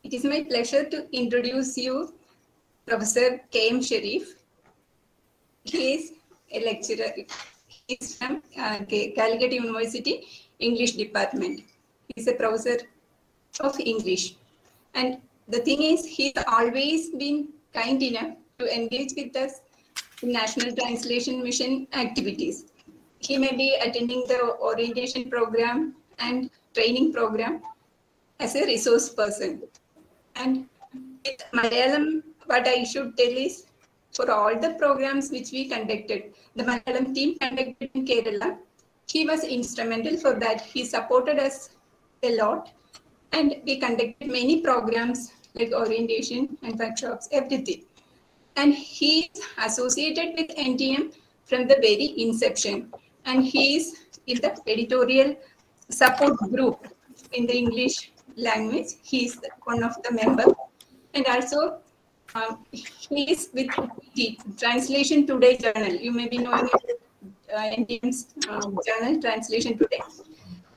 It is my pleasure to introduce you Professor M Sherrif. He is a lecturer. He is from Calicut University, English department. He is a professor of English. And the thing is, he's always been kind enough to engage with us in National Translation Mission activities. He may be attending the orientation program and training program as a resource person. And with Malayalam, what I should tell is, for all the programs which we conducted, the Malayalam team conducted in Kerala, he was instrumental for that. He supported us a lot. And we conducted many programs like orientation and workshops, everything. And he is associated with NTM from the very inception. And he is in the editorial support group in the English language. He is one of the members. And also, he is with the Translation Today journal. You may be knowing NTM's journal, Translation Today.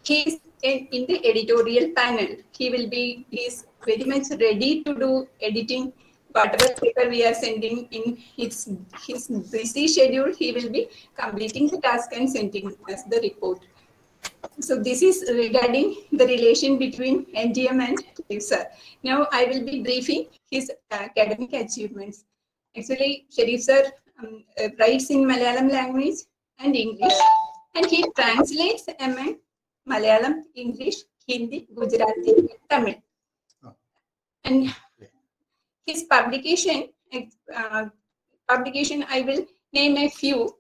He is in the editorial panel. He is very much ready to do editing. Whatever paper we are sending in his busy schedule, he will be completing the task and sending us the report. So this is regarding the relation between NTM and Sherrif sir. Now I will be briefing his academic achievements. Actually, Sherrif sir writes in Malayalam language and English, and he translates among Malayalam, English, Hindi, Gujarati, Tamil. And his publication, I will name a few.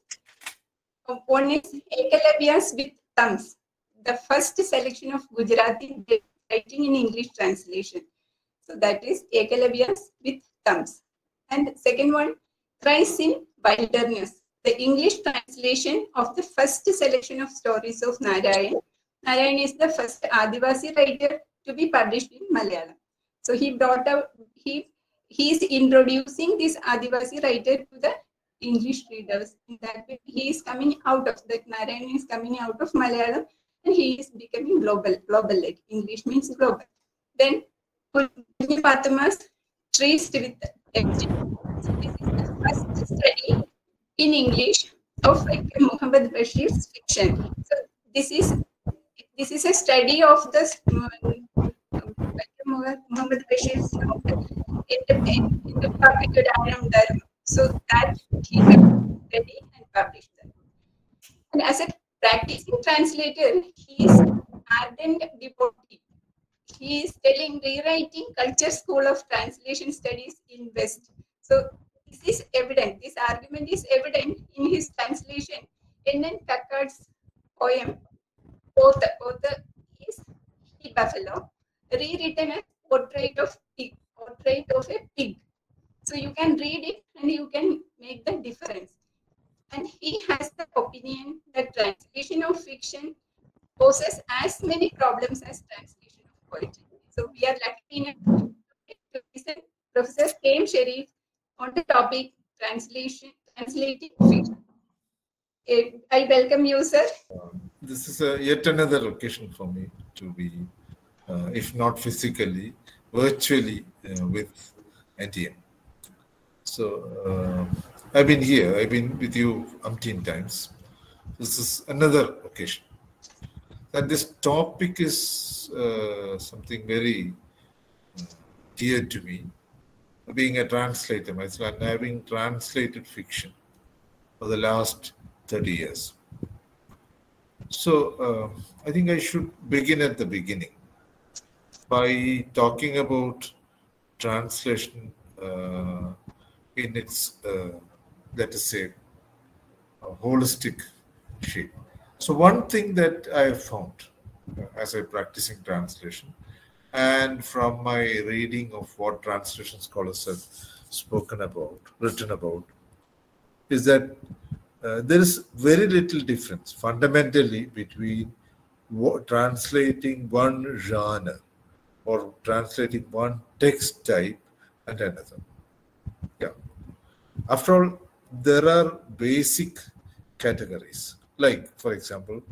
One is Ekalavyas with Thumbs, the first selection of Gujarati writing in English translation. So that is Ekalavyas with Thumbs. And second one, Thrice in Wilderness, the English translation of the first selection of stories of Narayan. Narayan is the first Adivasi writer to be published in Malayalam. So he brought out, he is introducing this Adivasi writer to the English readers. In that way, he is coming out of that. Narayan is coming out of Malayalam and he is becoming global. Like English means global. Then Patama's Traced with Dept. So this is the first study in English of Muhammad Bashir's fiction. So this is a study of the Muhammad Bashir's in the public Dharma. So that he has studied and published that. And as a practicing translator, he is ardent devotee. He is telling rewriting culture school of translation studies in West. So this is evident. This argument is evident in his translation. N.N. Takkad's poem, Author is He Buffalo, rewritten as Portrait of a Pig. So you can read it and you can make the difference. And he has the opinion that translation of fiction poses as many problems as translation of poetry. So we are lucky enough to listen Professor M Sherrif on the topic translating fiction. I welcome you, sir. This is yet another occasion for me to be, if not physically, virtually with NTM. So I've been here, I've been with you umpteen times. This is another occasion. And this topic is something very dear to me. Being a translator myself, and having translated fiction for the last 30 years. So I think I should begin at the beginning by talking about translation in its, let us say, holistic shape. So one thing that I have found as a practicing translation, and from my reading of what translation scholars have spoken about, written about, is that there is very little difference fundamentally between translating one genre or translating one text type and another. Yeah. After all, there are basic categories, like, for example,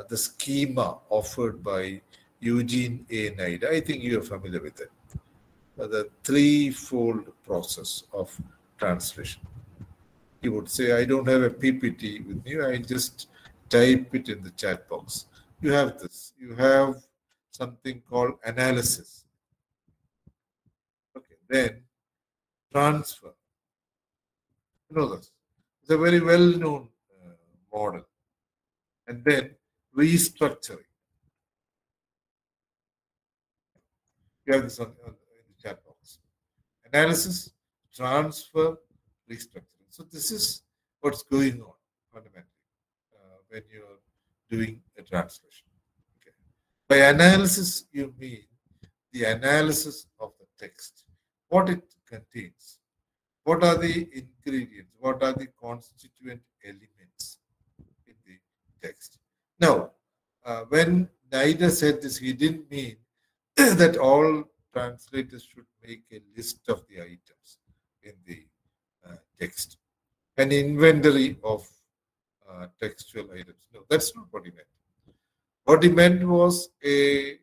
the schema offered by Eugene A. Naida. I think you are familiar with it. the threefold process of translation. He would say, I don't have a PPT with me, I just type it in the chat box. You have this. You have something called analysis. Okay, then transfer. You know this. It's a very well-known model. And then restructuring. You have this in the chat box. Analysis, transfer, restructuring. So this is what's going on fundamentally when you're doing a translation. Okay. By analysis, you mean the analysis of the text, what it contains, what are the ingredients, what are the constituent elements in the text. Now, when Nadu said this, he didn't mean that all translators should make a list of the items in the text, an inventory of textual items. No, that's not what he meant. What he meant was a,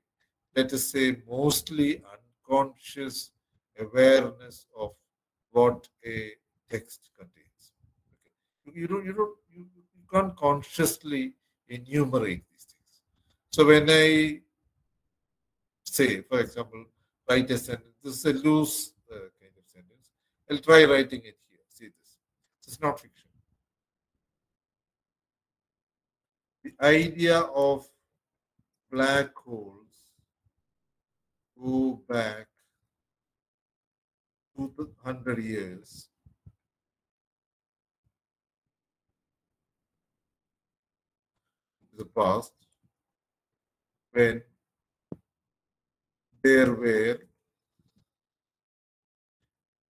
let us say, mostly unconscious awareness of what a text contains. Okay. You can't consciously enumerate these things. So when I say, for example, write a sentence, this is a loose kind of sentence. I'll try writing it here. See this. This is not fiction. The idea of black holes go back 200 years to the past, when there were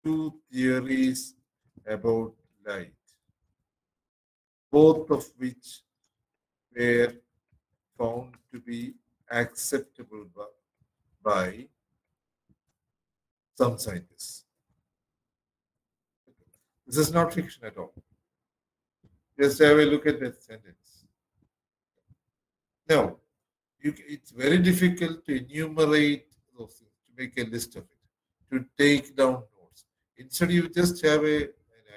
two theories about light, both of which were found to be acceptable by some scientists. This is not fiction at all. Just have a look at that sentence. Now, it's very difficult to enumerate those things, to make a list of it, to take down notes. Instead, you just have an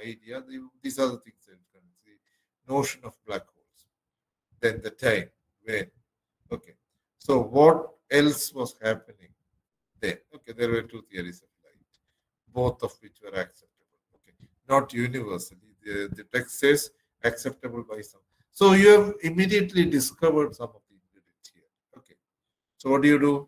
idea. These are the things that you can see. Notion of black holes. Then the time, when. Okay. So what else was happening there? Okay, there were two theories of light, both of which were acceptable. Okay, not universally. The text says acceptable by some. So you have immediately discovered some of the ingredients here. Okay. So what do?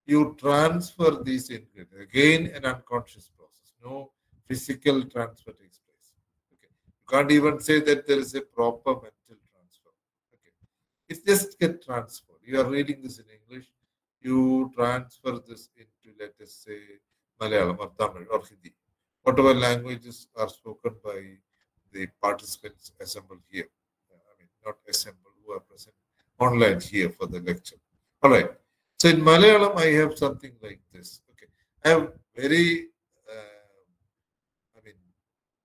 You transfer these ingredients. Again, an unconscious process. No physical transfer takes place. Okay. You can't even say that there is a proper mental transfer. Okay. It's just get transferred. You are reading this in English. You transfer this into, let us say, Malayalam or Tamil or Hindi. Whatever languages are spoken by the participants assembled here. I mean, not assembled, who are present online here for the lecture. All right. So in Malayalam, I have something like this. Okay. I have very,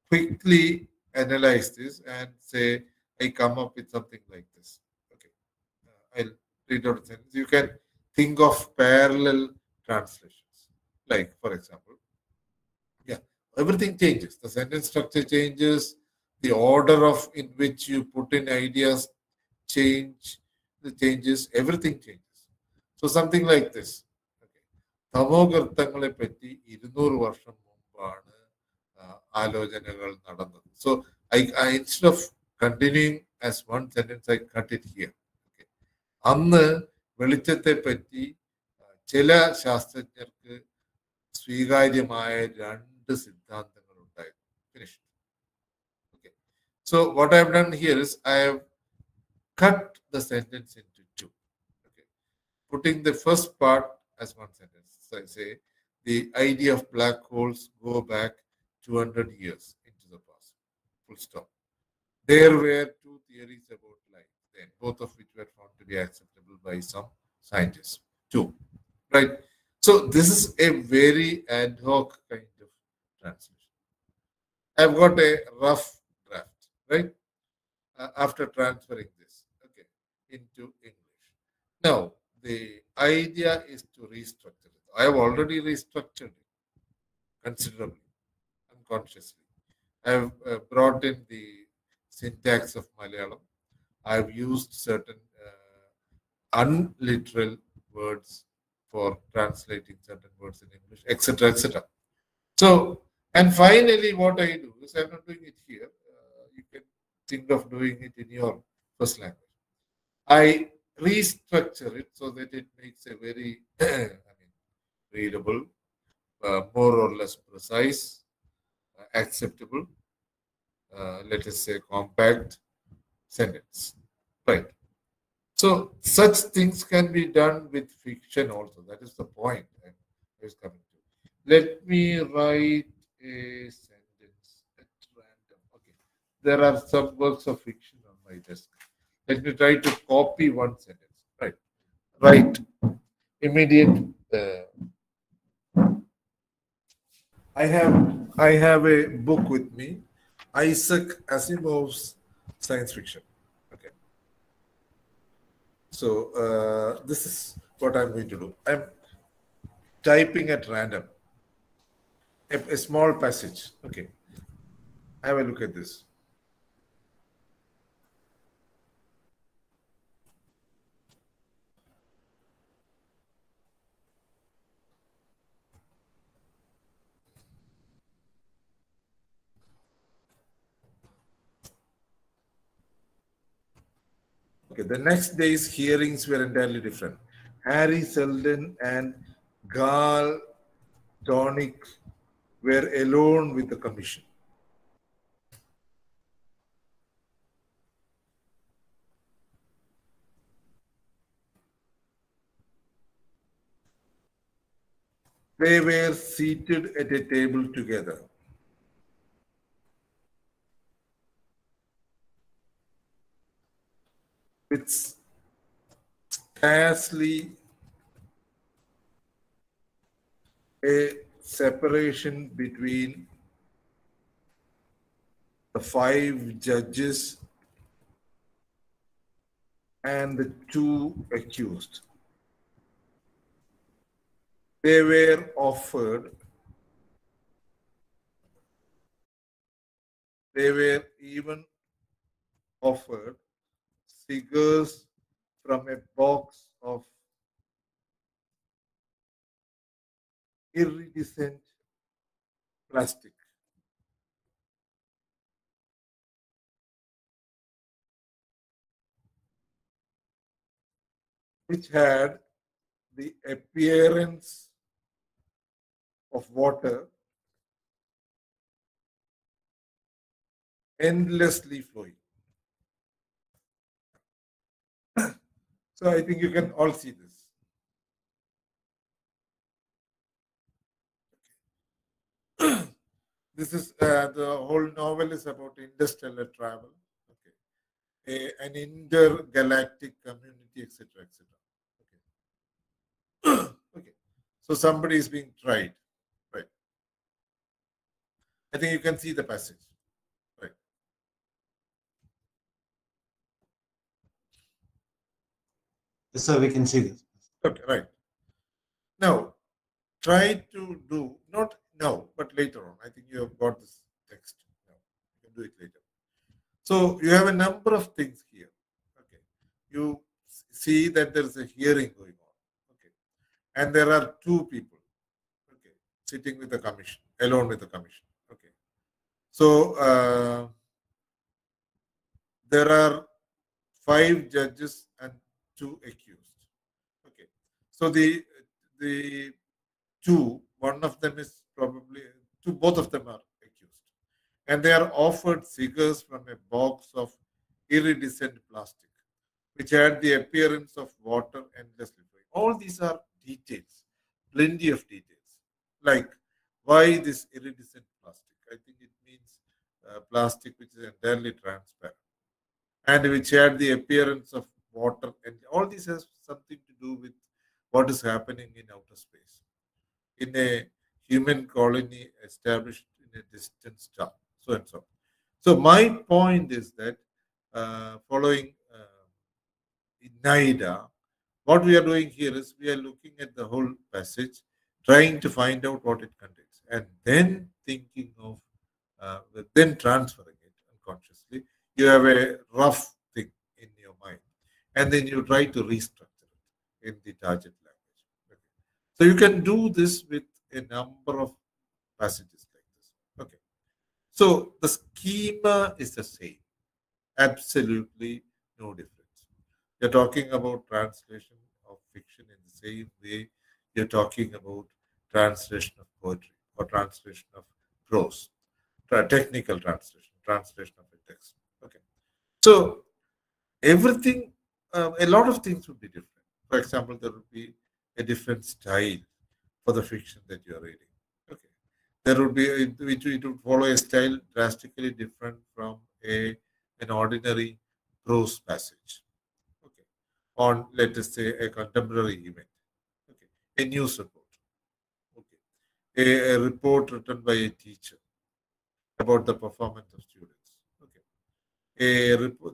quickly analyze this and say, I come up with something like this. Okay. I'll read out a sentence. You can think of parallel translations. Like, for example, yeah, everything changes. The sentence structure changes. The order of in which you put in ideas changes. Everything changes. So something like this. Okay. തമോഗർത്തങ്ങളെ പറ്റി 200 വർഷം മുമ്പാണ് ആലോചനകൾ നടന്നത്. So I instead of continuing as one sentence, I cut it here. Okay. അന്ന് വെളിച്ചത്തെ പറ്റി ചില ശാസ്ത്രജ്ഞർക്ക് സ്വീകാര്യമായ രണ്ട് സിദ്ധാന്തങ്ങൾ ഉണ്ടായിരുന്നു. Finished. Okay. So what I have done here is I have cut the sentence into two. Okay. Putting the first part as one sentence. So I say the idea of black holes go back 200 years into the past. Full stop. There were two theories about light, then both of which were found to be acceptable by some scientists. Two. Right. So this is a very ad hoc kind of translation. I've got a rough draft, right? After transferring this, okay, into English. Now, the idea is to restructure it. I have already restructured it. considerably, unconsciously. I've brought in the syntax of Malayalam. I've used certain unliteral words for translating certain words in English, etc., etc. So, and finally, what I do is I'm not doing it here. You can think of doing it in your first language. I restructure it so that it makes a very, readable, more or less precise, acceptable, let us say compact sentence. Right. So such things can be done with fiction also. That is the point I was coming to. Let me write a sentence at random. Okay. There are some works of fiction on my desk. Let me try to copy one sentence. Right. Right. Immediate. I have a book with me, Isaac Asimov's science fiction. Okay. So this is what I'm going to do. I'm typing at random a small passage. Okay. Have a look at this. Okay, the next day's hearings were entirely different. Harry Seldon and Gal Tonic were alone with the commission. They were seated at a table together. With scarcely a separation between the 5 judges and the 2 accused. They were even offered cigars from a box of iridescent plastic. Which had the appearance of water endlessly flowing. So I think you can all see this. This is the whole novel is about interstellar travel, okay, an intergalactic community, etc., etc. Okay. Okay. So somebody is being tried, right? I think you can see the passage, right? Yes, sir, we can see this. Okay, right. Now, try to do, not now, but later on. I think you have got this text now. You can do it later. So you have a number of things here. Okay. You see that there is a hearing going on. Okay. And there are 2 people, okay, sitting with the commission, alone with the commission. Okay. So there are 5 judges and 2 accused. Okay. So the 2, one of them is probably both of them are accused, and they are offered cigars from a box of iridescent plastic, which had the appearance of water endlessly flowing. All these are details, plenty of details, like why this iridescent plastic. I think it means plastic which is entirely transparent and which had the appearance of water, and all this has something to do with what is happening in outer space, in a human colony established in a distant star, so and so. So my point is that following NIDA, what we are doing here is we are looking at the whole passage, trying to find out what it contains. and then thinking of, then transferring it unconsciously. You have a rough thing in your mind, and then you try to restructure it in the target language. Okay. So you can do this with a number of passages like this. Okay. So the schema is the same, absolutely no difference. You're talking about translation of fiction in the same way you're talking about translation of poetry or translation of prose, technical translation, translation of a text. Okay. So everything, a lot of things would be different. For example, there would be a different style for the fiction that you are reading. Okay. There would be, it would follow a style drastically different from an ordinary prose passage. Okay. On, let us say, a contemporary event. Okay. A news report. Okay. A report written by a teacher about the performance of students. Okay.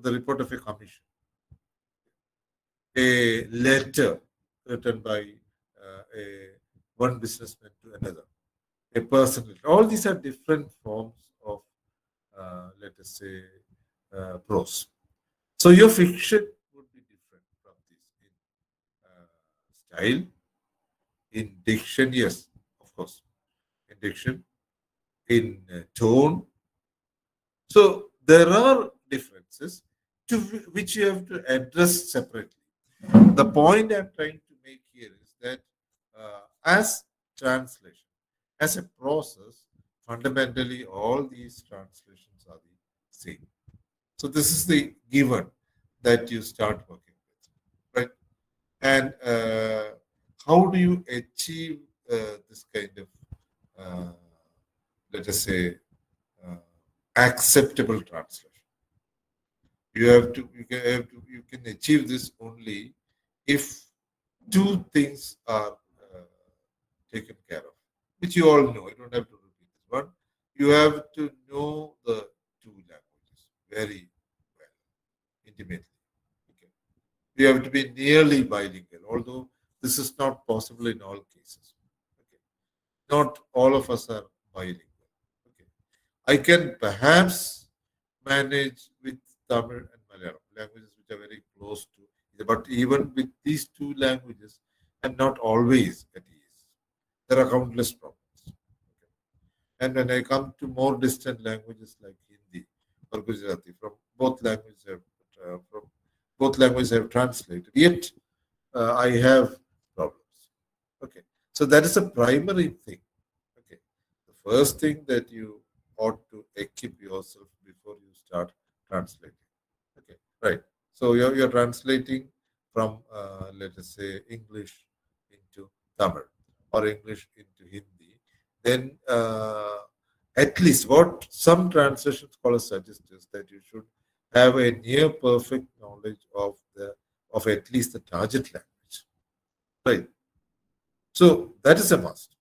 The report of a commission. A letter written by one businessman to another. A person. All these are different forms of, let us say, prose. So your fiction would be different from this in style, in diction, yes, of course, in diction, in tone. So there are differences to which you have to address separately. The point I'm trying to make here is that as translation, as a process, fundamentally all these translations are the same. So this is the given that you start working with, right? And how do you achieve this kind of, let us say, acceptable translation? You can achieve this only if two things are taken care of, which you all know. I don't have to repeat this one. You have to know the two languages very well, intimately. Okay. You have to be nearly bilingual, although this is not possible in all cases. Okay. Not all of us are bilingual. Okay. I can perhaps manage with Tamil and Malayalam, languages which are very close to, but even with these two languages, I'm not always at ease. There are countless problems. Okay. And when I come to more distant languages like Hindi or Gujarati, from both languages I have translated, yet I have problems. Okay, so that is a primary thing. Okay, the first thing that you ought to equip yourself before you start translating. Okay, right. So you're translating from, let us say, English into Tamil or English into Hindi. Then at least what some translation scholars suggest is that you should have a near perfect knowledge of at least the target language. Right. So that is a must.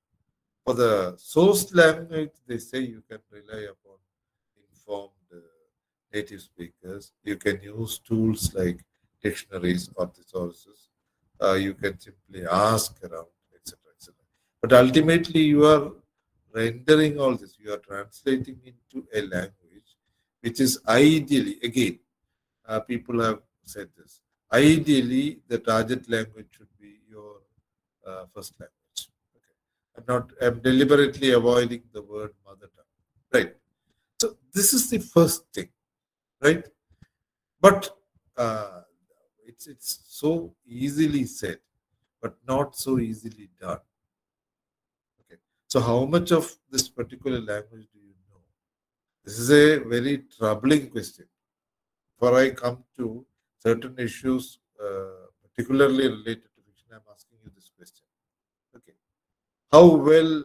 For the source language, they say you can rely upon informed native speakers. You can use tools like dictionaries or thesaurus. You can simply ask around, etc., etc. But ultimately, you are rendering all this. You are translating into a language which is ideally, again, people have said this. Ideally, the target language should be your first language. Okay. I'm deliberately avoiding the word mother tongue. Right. So this is the first thing, right? But it's so easily said, but not so easily done. Okay. So how much of this particular language do you know? This is a very troubling question. Before I come to certain issues, particularly related to fiction, I'm asking you this question. Okay. How well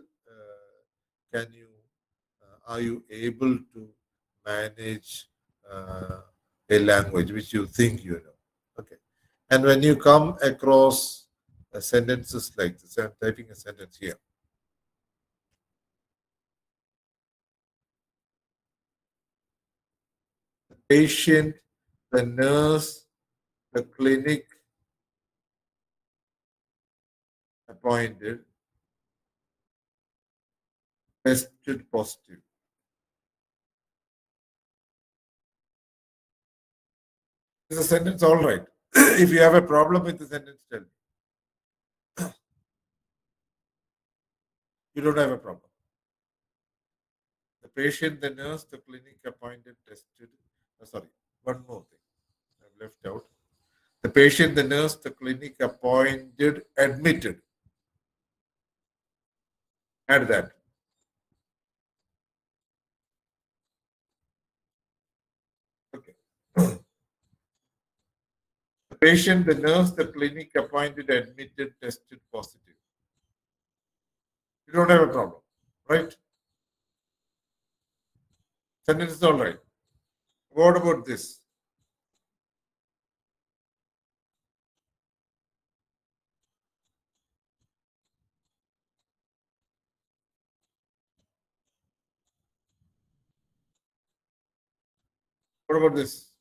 can you, are you able to manage a language which you think you know? Okay. And when you come across sentences like this, I'm typing a sentence here. The patient, the nurse, the clinic appointed, tested positive. Is the sentence all right? If you have a problem with the sentence, tell me. You don't have a problem. The patient, the nurse, the clinic appointed, tested. Sorry, one more thing I've left out. The patient, the nurse, the clinic appointed, admitted. Add that. Okay. The patient, the nurse, the clinic appointed, admitted, tested positive. You don't have a problem, right? Sentence is all right. What about this? What about this?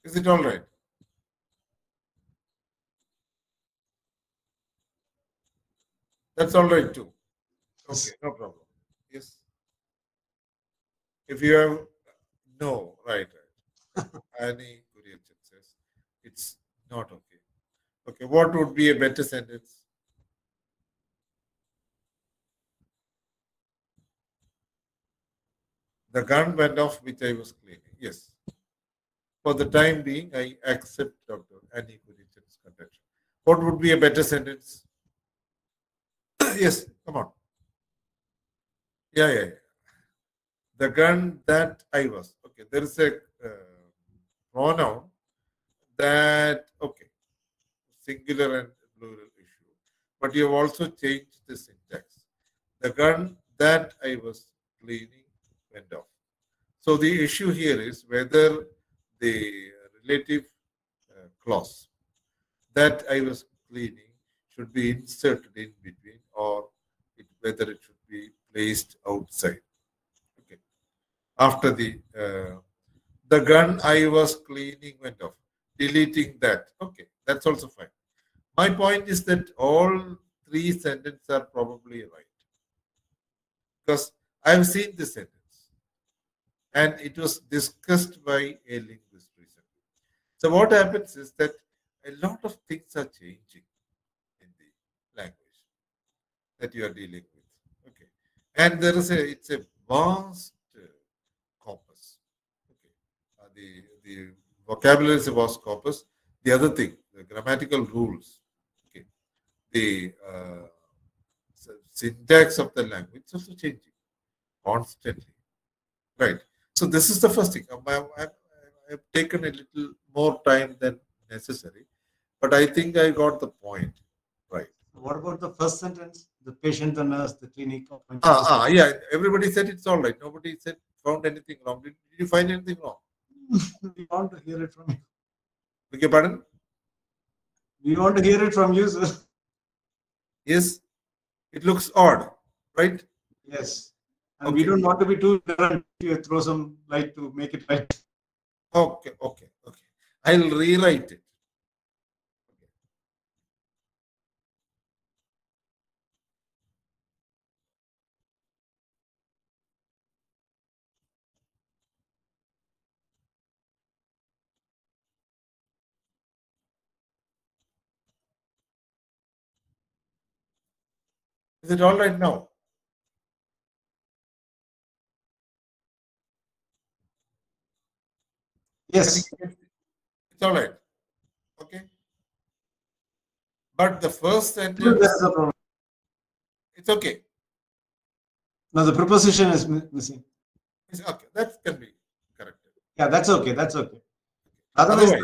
Is it all right? That's all right too. Okay, no problem. Yes. If you have no, right. Any Korean says it's not okay. Okay, what would be a better sentence? The gun went off which I was cleaning. Yes. For the time being, I accept Dr. Annie Kurichen's contention. What would be a better sentence? Yes, come on. Yeah. The gun that I was. Okay, there is a pronoun that, okay, singular and plural issue. But you have also changed the syntax. The gun that I was cleaning went off. So the issue here is whether the relative clause that I was cleaning should be inserted in between, or whether it should be placed outside. Okay. After the gun I was cleaning went off. Deleting that. Okay, that's also fine. My point is that all three sentences are probably right, because I've seen this sentence and it was discussed by a linguist recently. So what happens is that a lot of things are changing in the language that you are dealing with. Okay, and it's a vast corpus. Okay, the vocabulary is a vast corpus. The other thing, the grammatical rules. Okay, the syntax of the language is also changing constantly. Right. So this is the first thing. I've taken a little more time than necessary, but I think I got the point right. What about the first sentence? The patient, the nurse, the clinic. Yeah. Everybody said it's all right. Nobody said found anything wrong. Did you find anything wrong? We want to hear it from you. Beg your pardon? We want to hear it from you, sir. Yes. It looks odd, right? Yes. And we don't want to be too ignorant. You throw some light to make it right. Okay. I'll rewrite it. Is it all right now? Yes. It's all right. Okay. But the first sentence, it's okay. No, the preposition is missing. It's okay. That can be corrected. Yeah, that's okay. That's okay. Otherwise,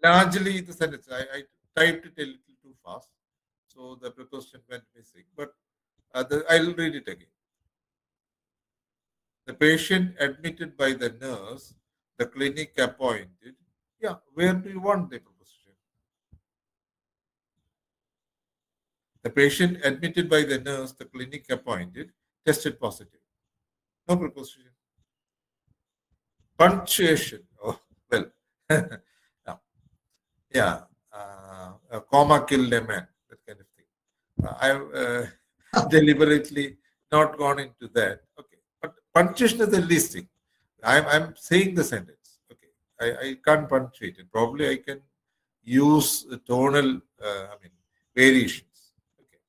largely the sentence, I typed it a little too fast, so the preposition went missing. But I'll read it again. The patient admitted by the nurse, the clinic appointed. Yeah, where do you want the preposition? The patient admitted by the nurse, the clinic appointed, tested positive. No preposition. Punctuation. Oh, well. Yeah. A comma killed a man. That kind of thing. I've deliberately not gone into that. Okay. punctuation is the least thing. I'm saying the sentence. Okay, I can't punctuate it. Probably I can use tonal, variations. Okay,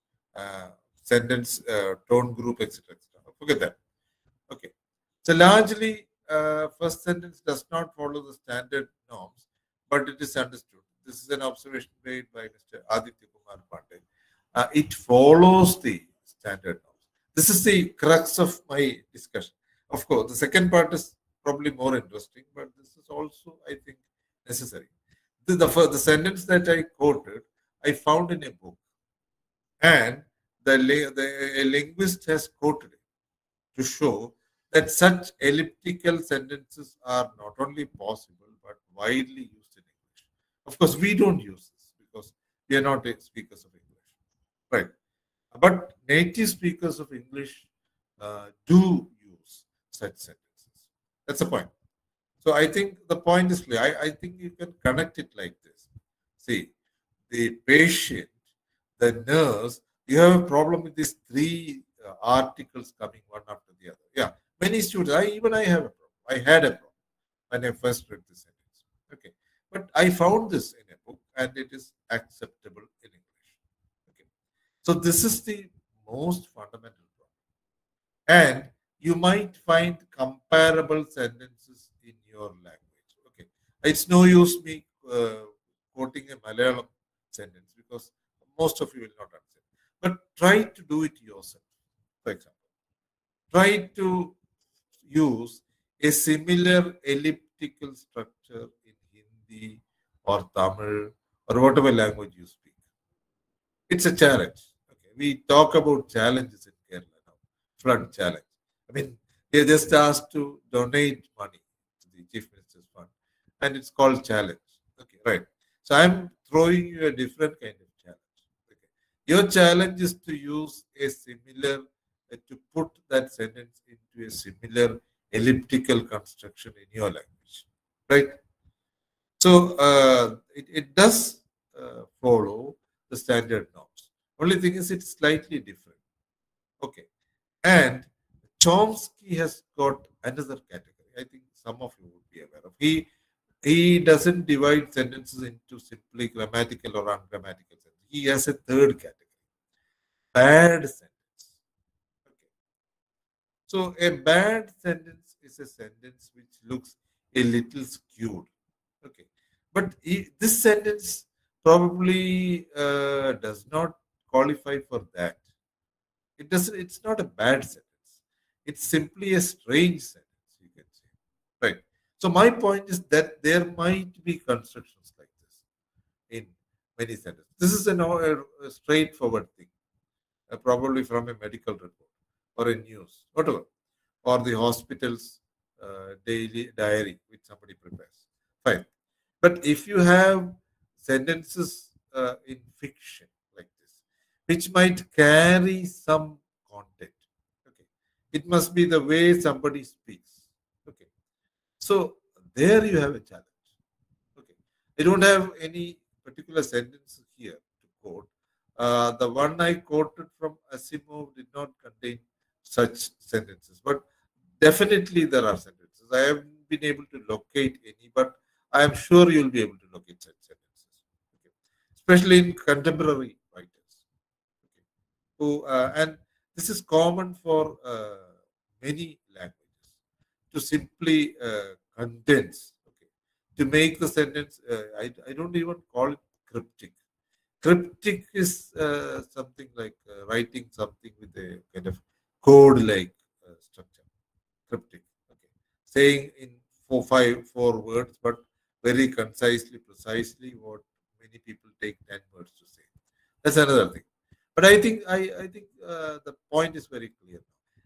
sentence, tone group, etc. Forget that. Okay, so largely, first sentence does not follow the standard norms, but it is understood. This is an observation made by Mr. Aditya Kumar Pandey. It follows the standard norms. This is the crux of my discussion. Of course, the second part is probably more interesting, but this is also, I think, necessary. The sentence that I quoted, I found in a book, and a linguist has quoted it to show that such elliptical sentences are not only possible but widely used in English. Of course, we don't use this because we are not speakers of English, right? But native speakers of English do use such sentences. That's the point. So I think the point is clear. I think you can connect it like this. See, the patient, the nurse, you have a problem with these three articles coming one after the other. Yeah, many students, I have a problem. I had a problem when I first read this sentence. Okay, but I found this in a book and it is acceptable in English. Okay, so this is the most fundamental problem. And you might find comparable sentences in your language. Okay, it's no use me quoting a Malayalam sentence because most of you will not understand. But try to do it yourself. For example, try to use a similar elliptical structure in Hindi or Tamil or whatever language you speak. It's a challenge. Okay, we talk about challenges in Kerala now. Flood challenge. I mean, they just asked to donate money to the Chief Minister's Fund, and it's called challenge. Okay, right. So I'm throwing you a different kind of challenge. Okay. Your challenge is to use a similar, to put that sentence into a similar elliptical construction in your language, right? So it does follow the standard norms. Only thing is it's slightly different. Okay, and Chomsky has got another category. I think some of you would be aware of. He doesn't divide sentences into simply grammatical or ungrammatical sentences. He has a third category: bad sentence. Okay. So a bad sentence is a sentence which looks a little skewed. Okay, but this sentence probably does not qualify for that. It doesn't. It's not a bad sentence. It's simply a strange sentence, you can say, right? So my point is that there might be constructions like this in many sentences. This is a straightforward thing, probably from a medical report or a news, whatever, or the hospital's daily diary which somebody prepares. Fine. But if you have sentences in fiction like this, which might carry some content, okay, it must be the way somebody speaks. Okay, so there you have a challenge. Okay, I don't have any particular sentence here to quote. The one I quoted from Asimov did not contain such sentences, but definitely there are sentences. I haven't been able to locate any, but I am sure you'll be able to locate such sentences, okay, especially in contemporary writers. Okay, who and this is common for many languages to simply condense, okay, to make the sentence. I don't even call it cryptic. Cryptic is something like writing something with a kind of code-like structure. Cryptic, okay, saying in four words, but very concisely, precisely what many people take 10 words to say. That's another thing. But I think the point is very clear,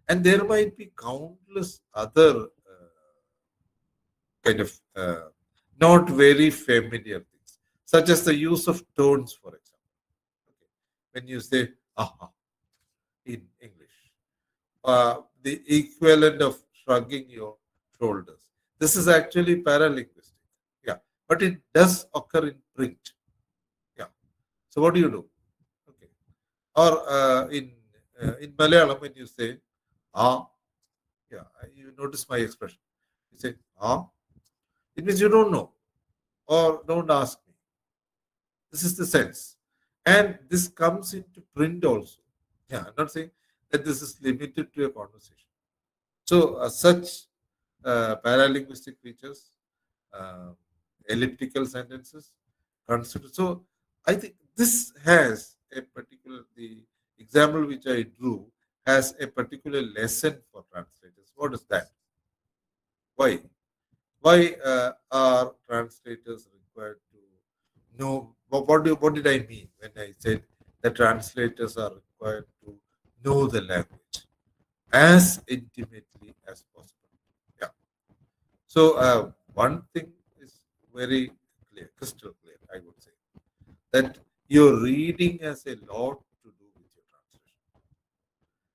and there might be countless other kind of not very familiar things, such as the use of tones, for example. Okay. When you say "aha" in English, the equivalent of shrugging your shoulders. This is actually paralinguistic. Yeah, but it does occur in print. Yeah. So what do you do? Okay. Or in Malayalam, when you say "ah," Yeah, you notice my expression. You say, huh? It means you don't know or don't ask me. This is the sense. And this comes into print also. Yeah, I'm not saying that this is limited to a conversation. So, such paralinguistic features, uh, elliptical sentences, consider. So, I think this has a particular, the example which I drew has a particular lesson for translators. What is that? Why? Why are translators required to know? What did I mean when I said the translators are required to know the language as intimately as possible? Yeah. So one thing is very clear, crystal clear, I would say, that your reading has a lot to do with your translation.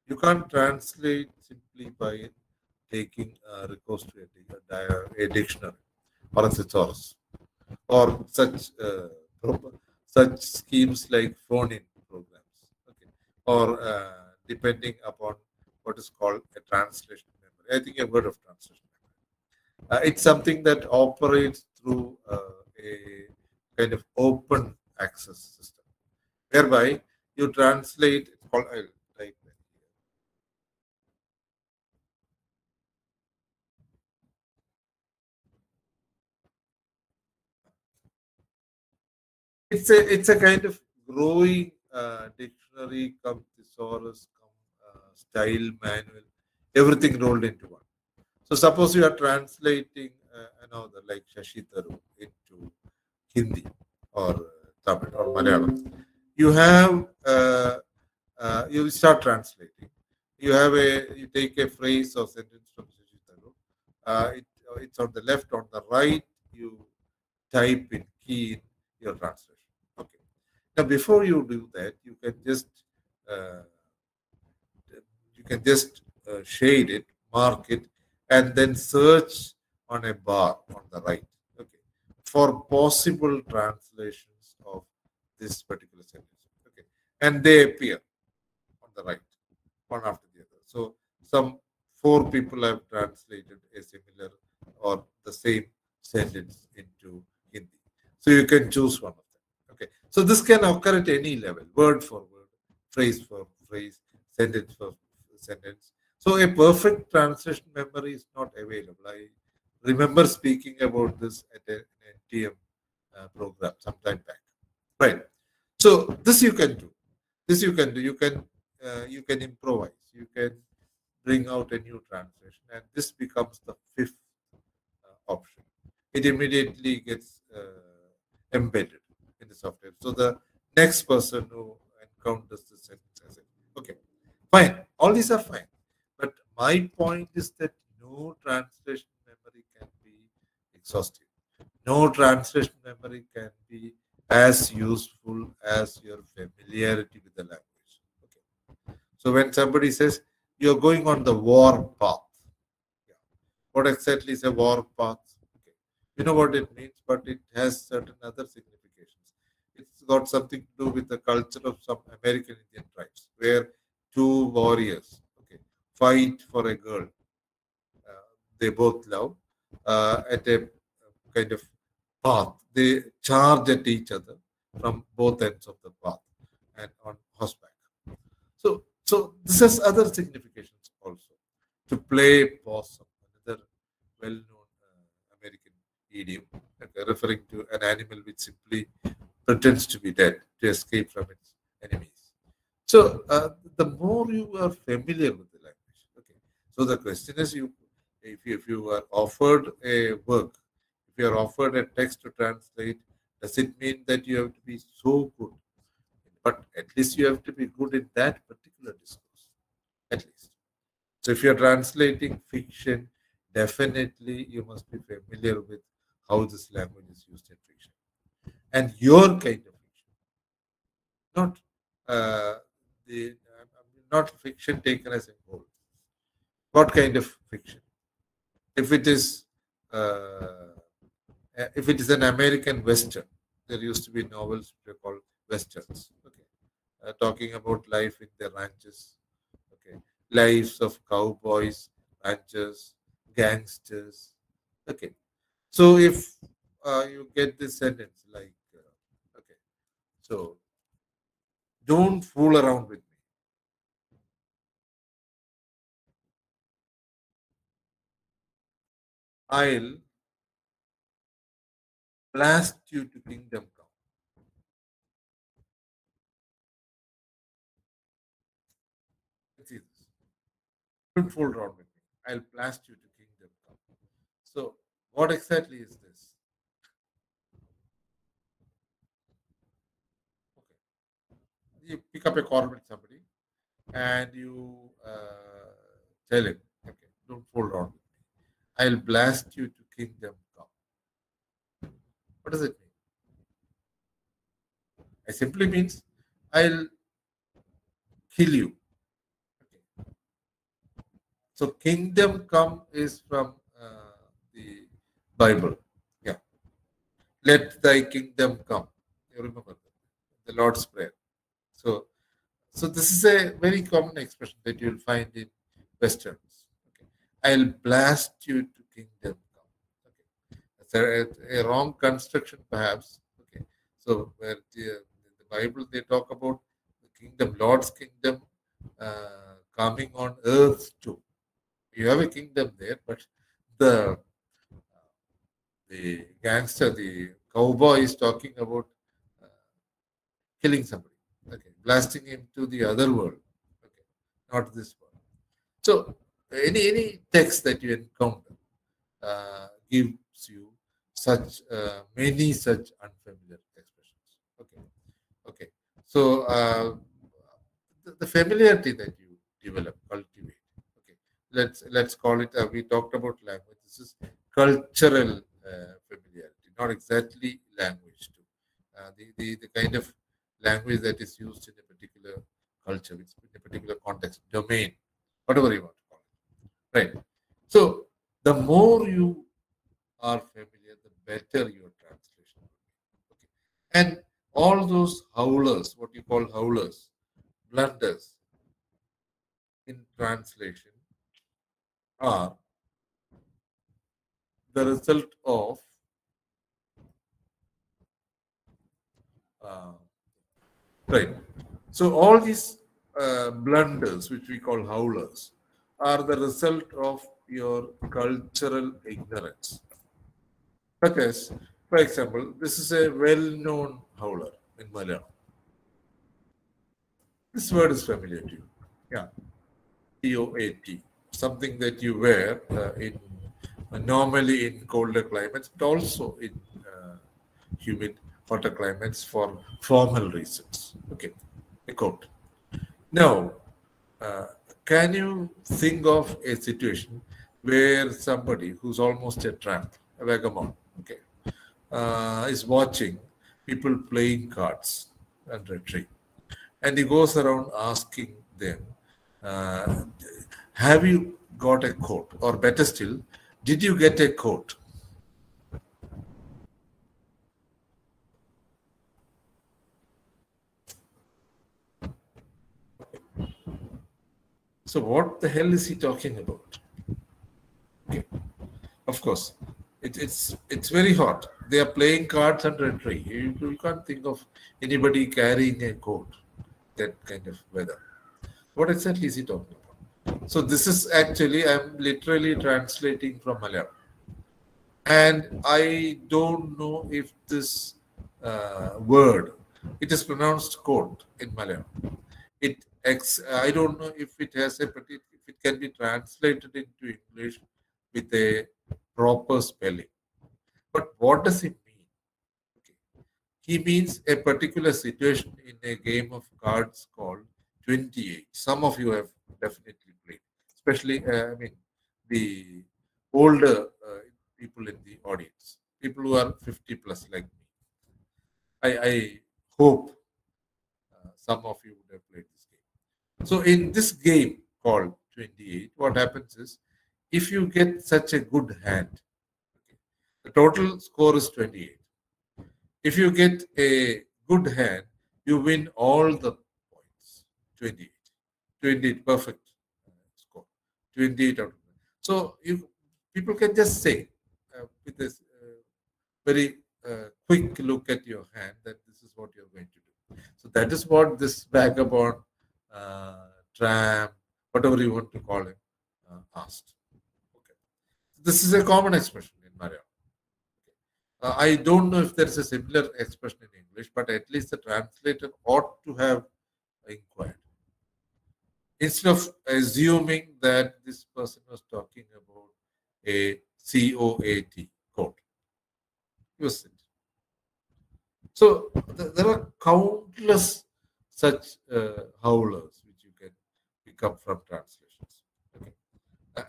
You can't translate simply by taking a recourse to a dictionary or a thesaurus or such schemes like phone-in programs, okay, or depending upon what is called a translation memory. I think you've heard of translation memory. It's something that operates through a kind of open access system, whereby you translate. It's called, I'll type that here. It's a kind of growing dictionary, come thesaurus, come style manual, everything rolled into one. So suppose you are translating another like Shashi Tharoor into Hindi or Tamil or Malayalam. You have you start translating. You take a phrase or sentence from Shashi Tharoor. It's on the left, on the right. You type in, key in your translation. Okay. Now, before you do that, uh, shade it, mark it, and then search on a bar on the right. Okay, for possible translations of this particular sentence. Okay, and they appear on the right, one after the other. So some 4 people have translated a similar or the same sentence into Hindi. So you can choose one of them. Okay. So this can occur at any level, word for word, phrase for phrase, sentence for sentence. So a perfect translation memory is not available. I remember speaking about this at an NTM program sometime back. Right. So this you can do. This you can do. You can improvise. You can bring out a new translation, and this becomes the 5th option. It immediately gets embedded in the software. So the next person who encounters the sentence says, okay, fine. All these are fine. But my point is that no translation memory can be exhaustive. No translation memory can be as useful as your familiarity with the language. Okay. So when somebody says you're going on the war path, yeah. What exactly is a war path? Okay. You know what it means, but it has certain other significations. It's got something to do with the culture of some American Indian tribes, where 2 warriors, okay, fight for a girl they both love at a kind of path. They charge at each other from both ends of the path and on horseback. So this has other significations also. To play possum, another well-known American idiom, referring to an animal which simply pretends to be dead to escape from its enemies. So the more you are familiar with the language, okay. So the question is, if you are offered a work, if you are offered a text to translate, does it mean that you have to be so good? But at least you have to be good in that particular discourse, at least. So if you're translating fiction, definitely you must be familiar with how this language is used in fiction. And your kind of fiction, not the not fiction taken as a whole. What kind of fiction? If it is an American Western, there used to be novels which are called Westerns. Okay, talking about life in the ranches. Okay, lives of cowboys ranchers, gangsters. Okay. So if you get this sentence like, okay, so don't fool around with me. I'll blast you to kingdom come. Let's see this. Don't fool around with me. I'll blast you to kingdom come. So what exactly is this? Okay. You pick up a call with somebody and you tell him, okay, don't fool around with me. I'll blast you to kingdom come. What does it mean? It simply means I'll kill you. Okay. So kingdom come is from the Bible. Yeah. Let thy kingdom come. You remember the Lord's Prayer. So this is a very common expression that you'll find in Westerns. Okay. I'll blast you to kingdom come. Okay. That's a wrong construction, perhaps. Okay. So where in the Bible they talk about the kingdom, Lord's kingdom coming on earth too. You have a kingdom there, but the gangster, the cowboy is talking about killing somebody, okay, blasting him to the other world, okay, not this world. So any text that you encounter gives you such many such unfamiliar expressions. Okay, okay. So the familiarity that you develop, cultivate. Okay, let's call it. We talked about language. This is cultural familiarity, not exactly language too. The kind of language that is used in a particular culture, in a particular context, domain, whatever you want to call it. Right. So the more you are familiar, the better your translation will be. Okay. And all those howlers, what you call howlers, blunders in translation are the result of right. So all these blunders, which we call howlers, are the result of your cultural ignorance. Such as, for example, this is a well-known howler in Malayalam. This word is familiar to you. Yeah. TOAT, something that you wear in normally in colder climates, but also in humid, hotter climates for formal reasons. Okay, a coat. Now, can you think of a situation where somebody who's almost a tramp, a vagabond, okay, is watching people playing cards under a tree, and he goes around asking them, have you got a coat? Or better still, did you get a coat? So what the hell is he talking about? Okay. Of course, it's very hot. They are playing cards under a tree. You can't think of anybody carrying a coat, that kind of weather. What exactly is he talking about? So this is actually, I'm literally translating from Malayalam. And I don't know if this word, it is pronounced coat in Malayalam. I don't know if it has if it can be translated into English with a proper spelling. But what does it mean? Okay. He means a particular situation in a game of cards called 28. Some of you have definitely played, especially the older people in the audience, people who are 50 plus like me. I hope some of you would have played this game. So in this game called 28, what happens is, if you get such a good hand, okay, the total score is 28. If you get a good hand, you win all the points. 28. 28, perfect score. 28 out of 9. So people can just say with this very quick look at your hand that this is what you're going to do. So that is what this vagabond, tramp, whatever you want to call it, asked. Okay. This is a common expression in Malayalam. I don't know if there is a similar expression in English, but at least the translator ought to have inquired. Instead of assuming that this person was talking about a COAT, quote. He was sent. So there are countless such howlers which you can pick up from translations. Okay.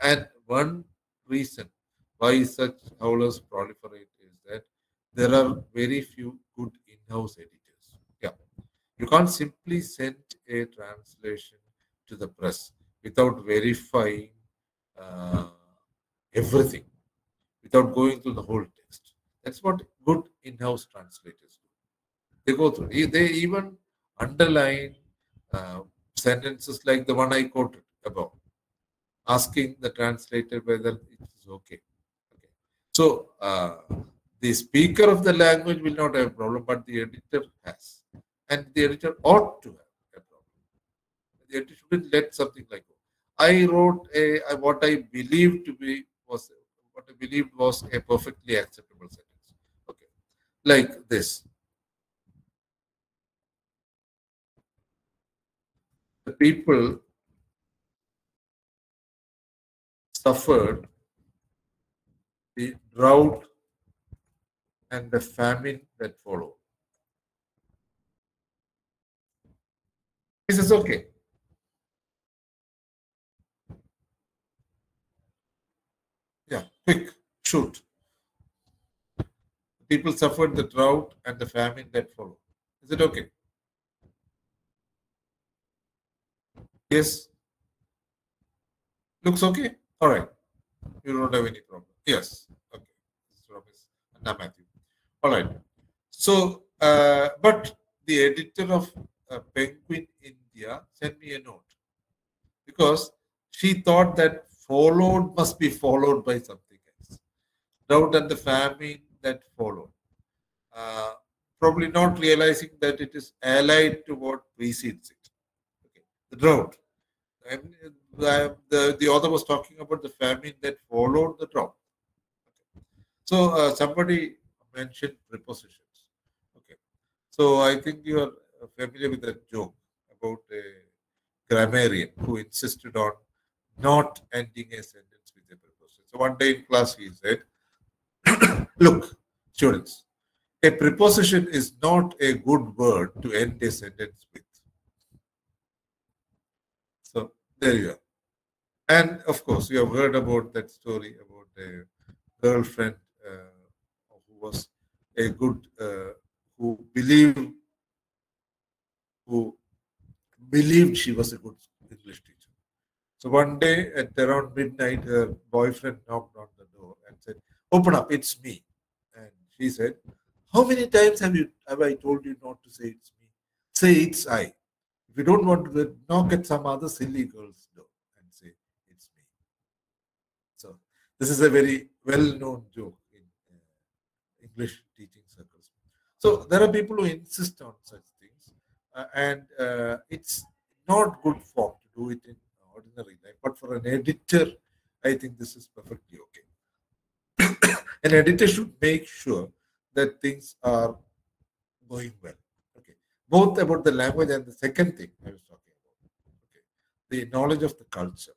And one reason why such howlers proliferate is that there are very few good in-house editors. Yeah, you can't simply send a translation to the press without verifying everything, without going through the whole text. That's what good in-house translators do. They go through. They even underline sentences like the one I quoted above, asking the translator whether it is okay. So the speaker of the language will not have a problem, but the editor has. And the editor ought to have a problem. The editor shouldn't let something like that. I wrote what I believed was a perfectly acceptable sentence. Okay. Like this. The people suffered the drought and the famine that followed. This is okay. Yeah, quick, shoot. People suffered the drought and the famine that followed. Is it okay? Yes. Looks okay? All right. You don't have any problem. Yes. Okay. Now, Matthew. All right. So, but the editor of Penguin India sent me a note because she thought that followed must be followed by something else. Drought and the famine that followed. Probably not realizing that it is allied to what precedes it. Okay. The drought. And the author was talking about the famine that followed the drought. Okay. So somebody mentioned prepositions. Okay. So I think you are familiar with that joke about a grammarian who insisted on not ending a sentence with a preposition. So one day in class he said, look, students, a preposition is not a good word to end a sentence with. So there you are. And of course, you have heard about that story about a girlfriend who was a good, who believed she was a good English teacher. So one day at around midnight, her boyfriend knocked on the door and said, "Open up, it's me." And she said, "How many times have I told you not to say it's me? Say it's I. If you don't want to, knock at some other silly girl's door and say it's me." So this is a very well-known joke in English teaching circles. So there are people who insist on such things, and it's not good form to do it in ordinary life. But for an editor, I think this is perfectly okay. An editor should make sure that things are going well. Okay, both about the language and the second thing I was talking about. Okay, the knowledge of the culture.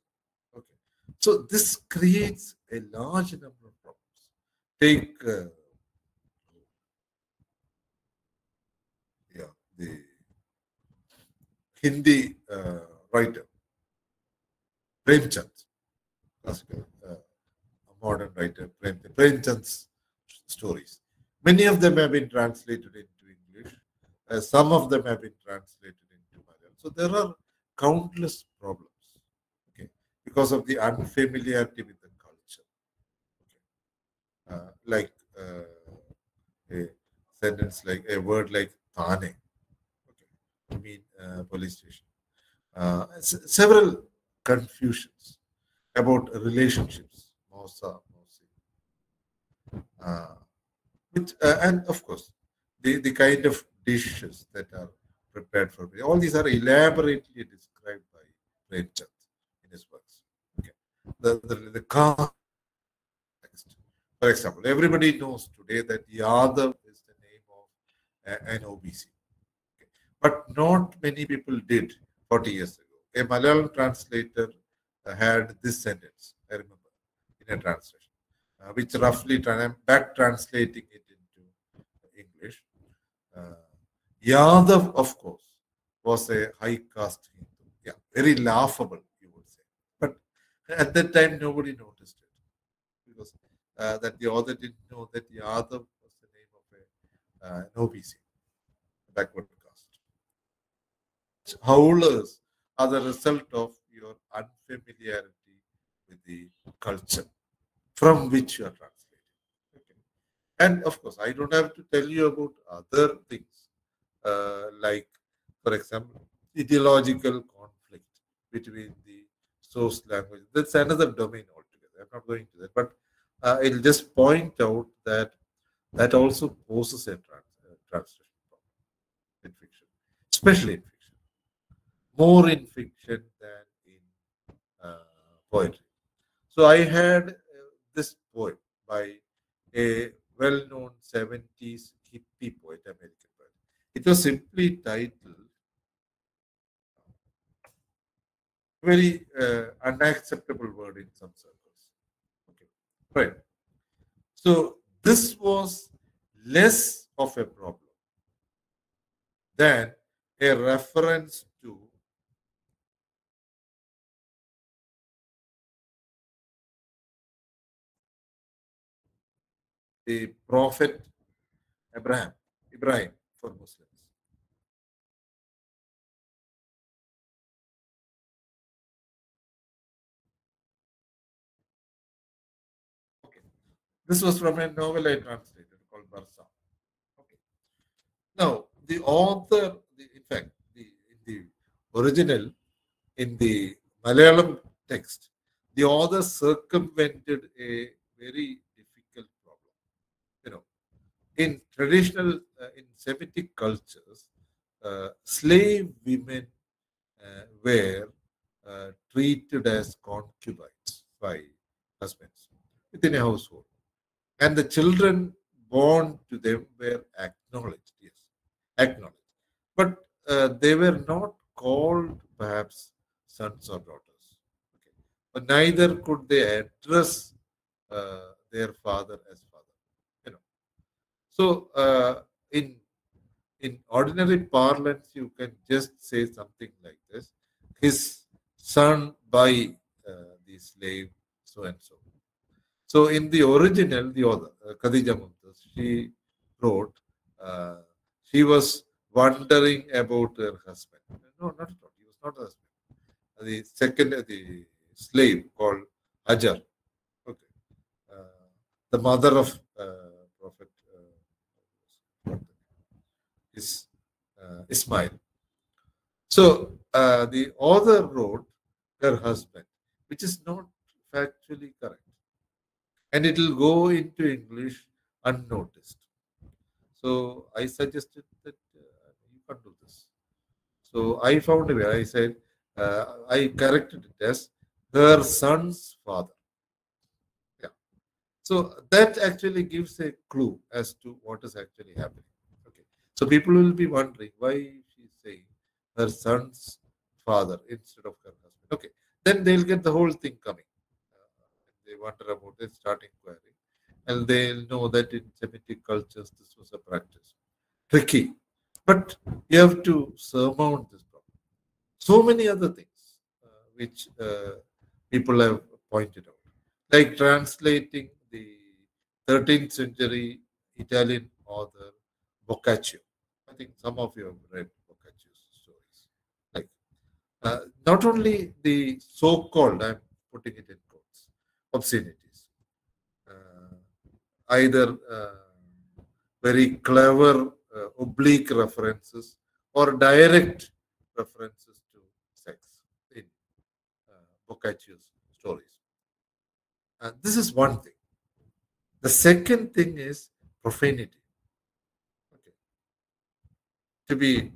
Okay, so this creates a large number of problems. Take the Hindi writer Premchand, classical modern writer Premchand's stories. Many of them have been translated into English. Some of them have been translated into Malayalam. So there are countless problems, okay, because of the unfamiliarity with the culture. Okay. Like a sentence like a word like Thane, okay, I mean police station. Several confusions. about relationships, Mosa, and of course, the kind of dishes that are prepared for me. All these are elaborately described by Premchand in his works. Okay. The context. For example, everybody knows today that Yadav is the name of an OBC. Okay. But not many people did 40 years ago. A Malayalam translator had this sentence, I remember, in a translation, which roughly, I'm back translating it into English. Yadav, of course, was a high caste Hindu. Yeah, very laughable, you would say. But at that time, nobody noticed it because that the author didn't know that Yadav was the name of an OBC, backward caste. Howlers are the result of your unfamiliarity with the culture from which you are translating. Okay. And of course, I don't have to tell you about other things like, for example, ideological conflict between the source language. That's another domain altogether. I'm not going to that, but I'll just point out that that also poses a translation problem in fiction, especially in fiction, more in fiction than in poetry. So I had this poem by a well-known 70s hippie poet, American poet. It was simply titled, very unacceptable word in some circles. Okay, right. So this was less of a problem than a reference to the Prophet Ibrahim for Muslims. Okay. This was from a novel I translated called Barsa. Okay. Now, the author, in fact, in the original, in the Malayalam text, the author circumvented a very difficult problem. You know, in traditional, in Semitic cultures, slave women were treated as concubines by husbands within a household. And the children born to them were acknowledged, yes, acknowledged. But they were not called perhaps sons or daughters. Okay. But neither could they address their father as father. You know. So in ordinary parlance, you can just say something like this: his son by the slave, so and so. So in the original, the author, Khadija Mumtaz, she wrote, she was wondering about her husband. No, not at all. He was not a husband. The second, the slave called Hajar. Okay. The mother of Prophet is Ismail. So the author wrote her husband, which is not factually correct. And it will go into English unnoticed. So I suggested that you can't do this. So I found a way. I said, I corrected it as her son's father. Yeah. So that actually gives a clue as to what is actually happening. Okay. So people will be wondering why she's saying her son's father instead of her husband. Okay. Then they'll get the whole thing coming. They wonder about it, start inquiring. And they'll know that in Semitic cultures, this was a practice. Tricky. But you have to surmount this problem. So many other things which people have pointed out, like translating the 13th century Italian author Boccaccio. I think some of you have read Boccaccio's stories. Like not only the so-called, I'm putting it in quotes, obscenities, either very clever oblique references or direct references to sex in Boccaccio's stories. This is one thing. The second thing is profanity. Okay. To be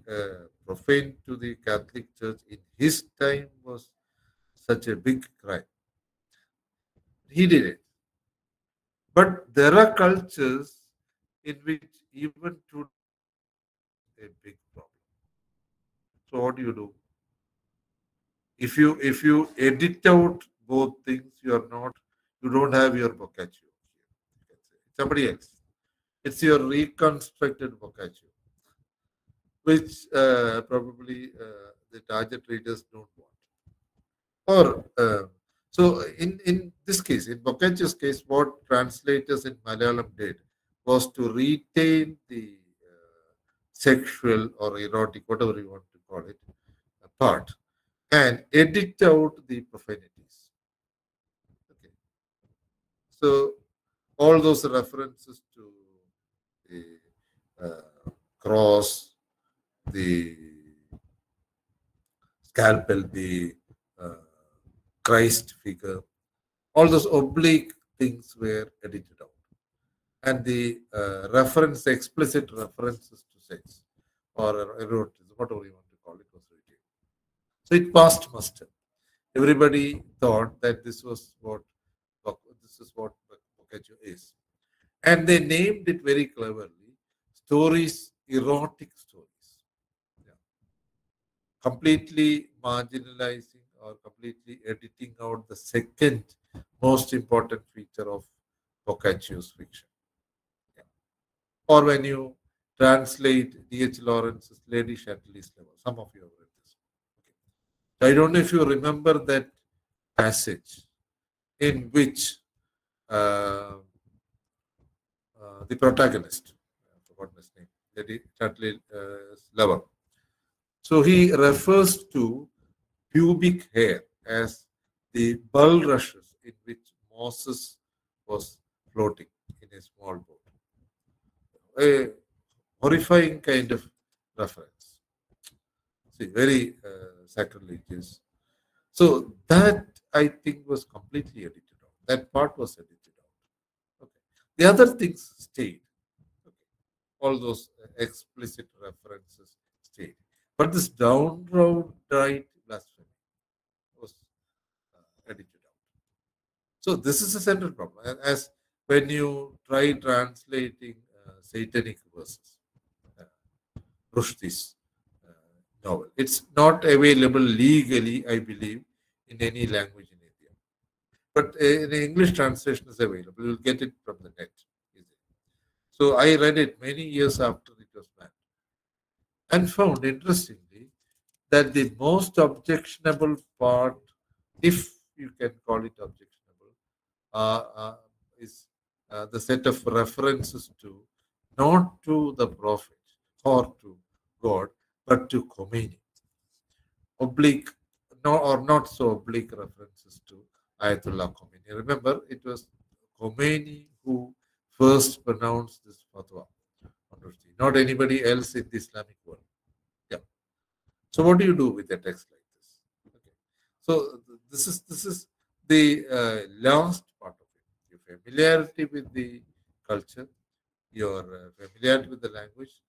profane to the Catholic Church in his time was such a big crime. He did it. But there are cultures in which even today a big problem. So what do? If you edit out both things, you don't have your boccaccio. Somebody else. It's your reconstructed boccaccio, which probably the target readers don't want. Or so in this case, in Boccaccio's case, what translators in Malayalam did was to retain the sexual or erotic, whatever you want to call it, part, and edit out the profanities. Okay. So all those references to the cross, the scalpel, the Christ figure, all those oblique things were edited out. And the explicit references to sex or erotism, whatever you want to call it, was retained. So it passed muster. Everybody thought that this is what Boccaccio is. And they named it very cleverly, stories, erotic stories. Yeah. Completely marginalizing or completely editing out the second most important feature of Boccaccio's fiction. Yeah. Or when you translate D.H. Lawrence's Lady Chatterley's Lover, some of you have read this. Okay. I don't know if you remember that passage in which the protagonist, I forgot his name, Lady Chatterley's Lover. So he refers to pubic hair as the bulrushes in which Moses was floating in a small boat. A horrifying kind of reference. See, very sacrilegious. So that, I think, was completely edited out. That part was edited out. Okay. The other things stayed. Okay. All those explicit references stayed. But this downright blasphemy was edited out. So this is a central problem. As when you try translating satanic verses, Rushdie's novel, it's not available legally, I believe, in any language in India. But in English translation is available. You'll get it from the net. So I read it many years after it was banned and found, interestingly, that the most objectionable part, if you can call it objectionable, is the set of references to, not to the prophet or to God, but to Khomeini. Oblique, no, or not so oblique references to Ayatollah Khomeini. Remember, it was Khomeini who first pronounced this fatwa, not anybody else in the Islamic world. Yeah. So what do you do with a text like this? Okay. So this is the last part of it. Your familiarity with the culture, your familiarity with the language,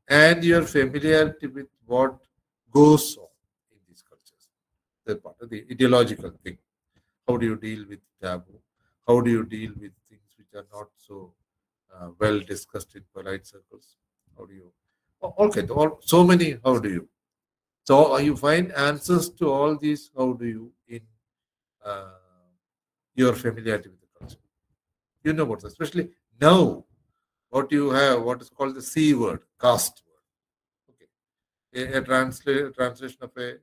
and your familiarity with what goes on in these cultures. The part of the ideological thing. How do you deal with taboo? How do you deal with things which are not so well discussed in polite circles? How do you? Okay, so many. How do you? So you find answers to all these. How do you in your familiarity with the culture? You know what, especially now, what you have, what is called the C word, caste word. Okay, a translation of a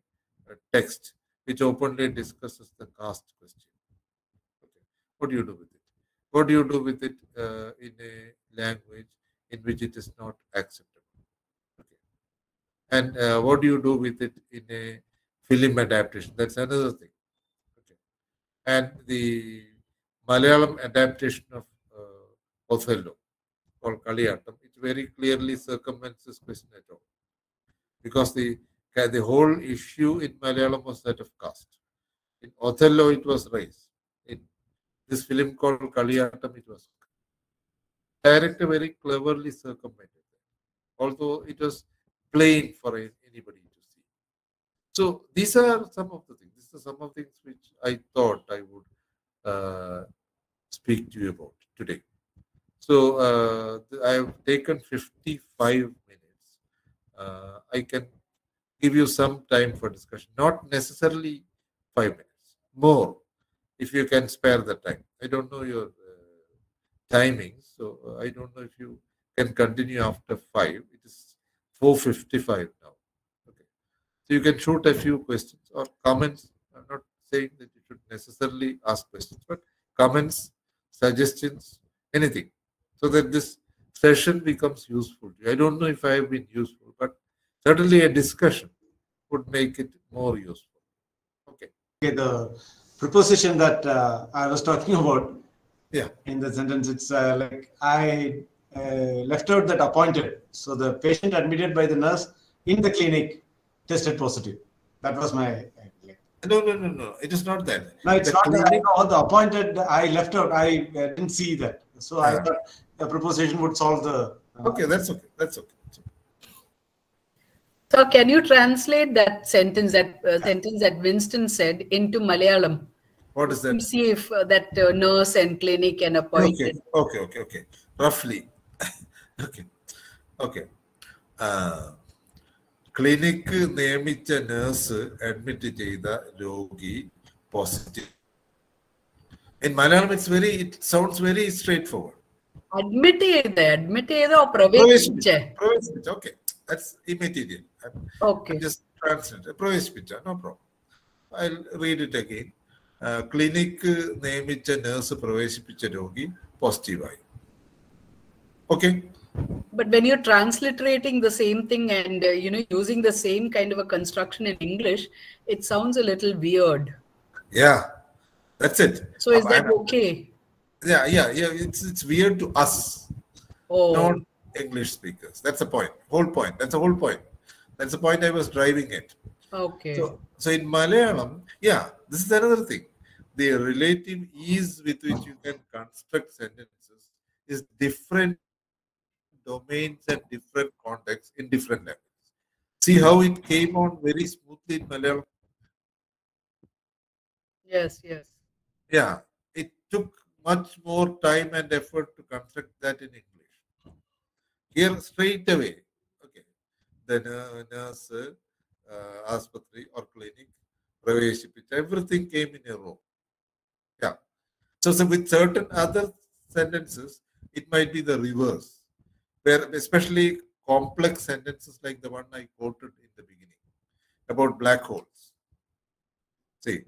text which openly discusses the caste question. Okay, what do you do with it? What do you do with it in a language in which it is not acceptable? Okay, and what do you do with it in a film adaptation? That's another thing. Okay, and the Malayalam adaptation of Othello, called Kaliyatam, it very clearly circumvents this question at all. Because the whole issue in Malayalam was that of caste. In Othello, it was race. In This film called Kaliyatam, it was director very cleverly circumvented, although it was plain for anybody to see. So these are some of the things. These are some of the things which I thought I would speak to you about today. So I have taken 55 minutes. I can give you some time for discussion, not necessarily 5 minutes, more if you can spare the time. I don't know your timings, so I don't know if you can continue after 5. It is 4:55 now. Okay, so you can shoot a few questions or comments. I'm not saying that you should necessarily ask questions, but comments, suggestions, anything, so that this session becomes useful to you. I don't know if I have been useful, but certainly a discussion would make it more useful. Okay. Okay, the preposition that I was talking about, yeah, in the sentence, it's like I left out that appointed. So the patient admitted by the nurse in the clinic tested positive. That was my. No. It is not that. No, it's not that. I know the appointed. I left out. I didn't see that. So I thought the preposition would solve the. Okay, that's okay. That's okay. So can you translate that sentence that Winston said into Malayalam? What is that? See if that nurse and clinic and appointed. Okay. Roughly. Okay. Clinic നിയമിച്ച nurse admit ചെയ്ത രോഗി positive. In Malayalam, it sounds very straightforward. Admit ചെയ്തോ പ്രവേശിപ്പിച്ച. Okay, that's immaterial. Okay. Just translate. പ്രവേശിപ്പിച്ച, no problem. I'll read it again. Clinic നിയമിച്ച nurse പ്രവേശിപ്പിച്ച രോഗി positive ആയി. Okay. But when you're transliterating the same thing and using the same kind of a construction in English, it sounds a little weird. Yeah, that's it. So is that okay? Yeah. It's weird to us, not English speakers. That's the point. That's the whole point. That's the point I was driving at. Okay. So in Malayalam, this is another thing. The relative ease with which you can construct sentences is different domains and different contexts in different languages. See how it came on very smoothly in Malayalam? Yes. Yeah, it took much more time and effort to construct that in English. Here, straight away, okay, the nurse, aspatri or clinic, everything came in a row. Yeah. So with certain other sentences, it might be the reverse, where especially complex sentences like the one I quoted in the beginning about black holes. See,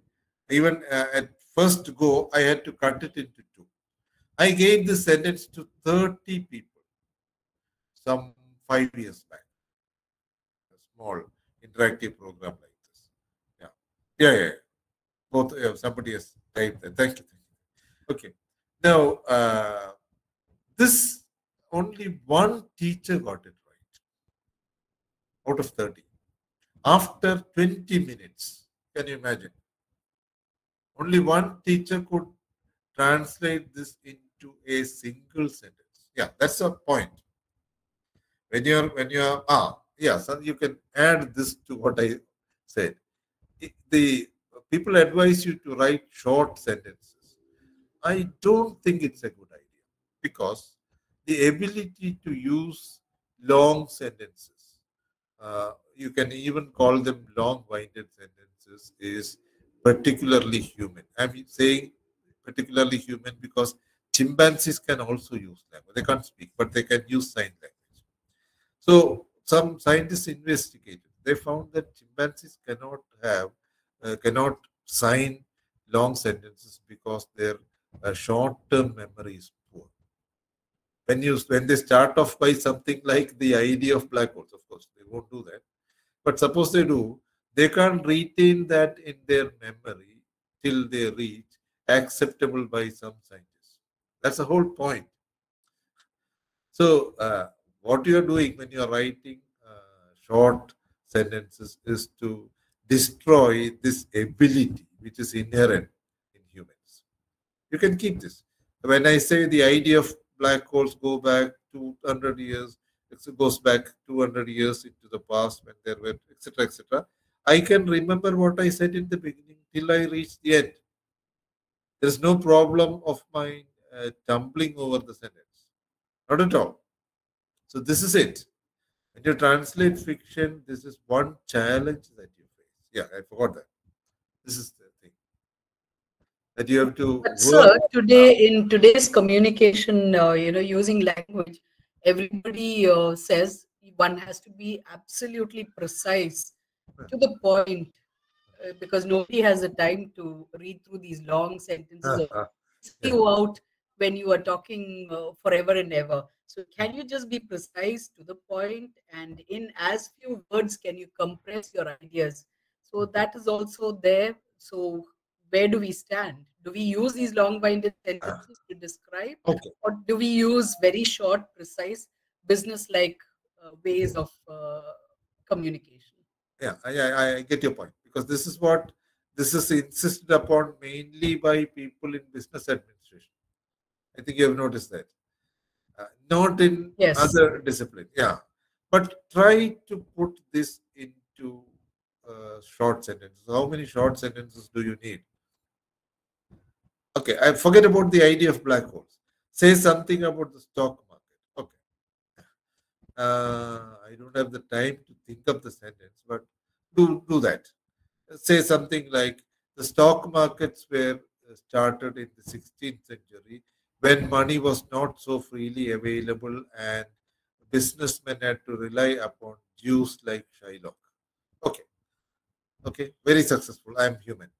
even at first go, I had to cut it into 2. I gave this sentence to 30 people some 5 years back. A small interactive program like this. Yeah. Both somebody has typed that. Thank you. Okay. Now, this only one teacher got it right out of 30. After 20 minutes, can you imagine? Only one teacher could translate this into a single sentence. Yeah, that's the point. When you're so you can add this to what I said. The people advise you to write short sentences. I don't think it's a good idea, because the ability to use long sentences, you can even call them long-winded sentences, is particularly human. I'm saying particularly human because chimpanzees can also use language. They can't speak, but they can use sign language. So some scientists investigated. They found that chimpanzees cannot sign long sentences because their short-term memory is poor. When they start off by something like the idea of black holes, of course, they won't do that. But suppose they do, they can't retain that in their memory till they reach acceptable by some scientists. That's the whole point. So what you are doing when you are writing short sentences is to destroy this ability which is inherent in humans. You can keep this. When I say the idea of black holes go back 200 years, it goes back 200 years into the past when there were, etc., etc., I can remember what I said in the beginning till I reach the end. There is no problem of mine tumbling over the sentence. Not at all. So this is it. When you translate fiction, this is one challenge that you face. Yeah, I forgot that. This is the thing that you have to But work. sir, today in today's communication, using language, everybody says one has to be absolutely precise, to the point, because nobody has the time to read through these long sentences or Yeah. you out when you are talking forever and ever. So can you just be precise, to the point, and in as few words can you compress your ideas? So that is also there. So where do we stand? Do we use these long-winded sentences to describe, Okay. or do we use very short, precise, business-like ways of communication? Yeah, I get your point, because this is insisted upon mainly by people in business administration. I think you have noticed that. Not in Yes. other disciplines. Yeah. But try to put this into short sentences. How many short sentences do you need? Okay, I forget about the idea of black holes. Say something about the stock market. Okay. I don't have the time to think of the sentence, but do that. Say something like the stock markets were started in the 16th century when money was not so freely available and businessmen had to rely upon Jews like Shylock. Okay. Okay. Very successful. I am human.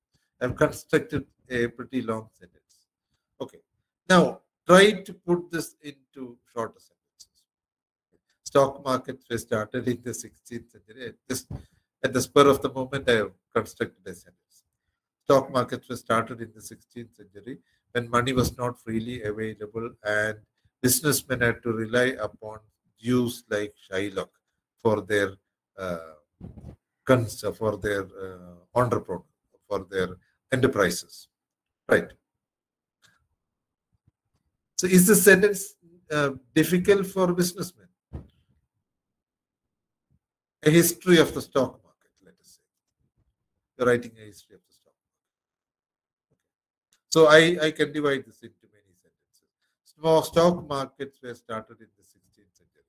I've constructed a pretty long sentence. Okay. Now try to put this into shorter sentences. Stock markets were started in the 16th century. At the spur of the moment, I have constructed a sentence. Stock markets were started in the 16th century when money was not freely available and businessmen had to rely upon Jews like Shylock for their entrepreneur, for their enterprises. Right. So is the sentence difficult for businessmen? A history of the stock market, let us say. You're writing a history of the stock market. So I can divide this into many sentences. Small stock markets were started in the 16th century.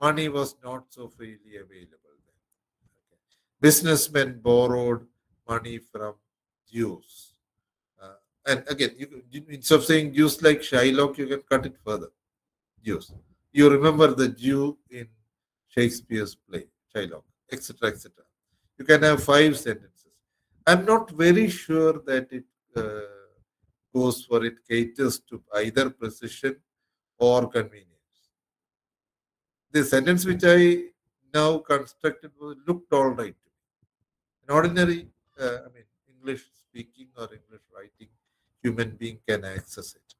Money was not so freely available then. Okay. Businessmen borrowed money from Jews. And again, instead of saying Jews like Shylock, you can cut it further. Jews. You remember the Jew in Shakespeare's play, Shylock, etc., etc. You can have 5 sentences. I'm not very sure that it goes for it caters to either precision or convenience. The sentence which I now constructed looked all right to me. An ordinary, English speaking or English writing human being can access it.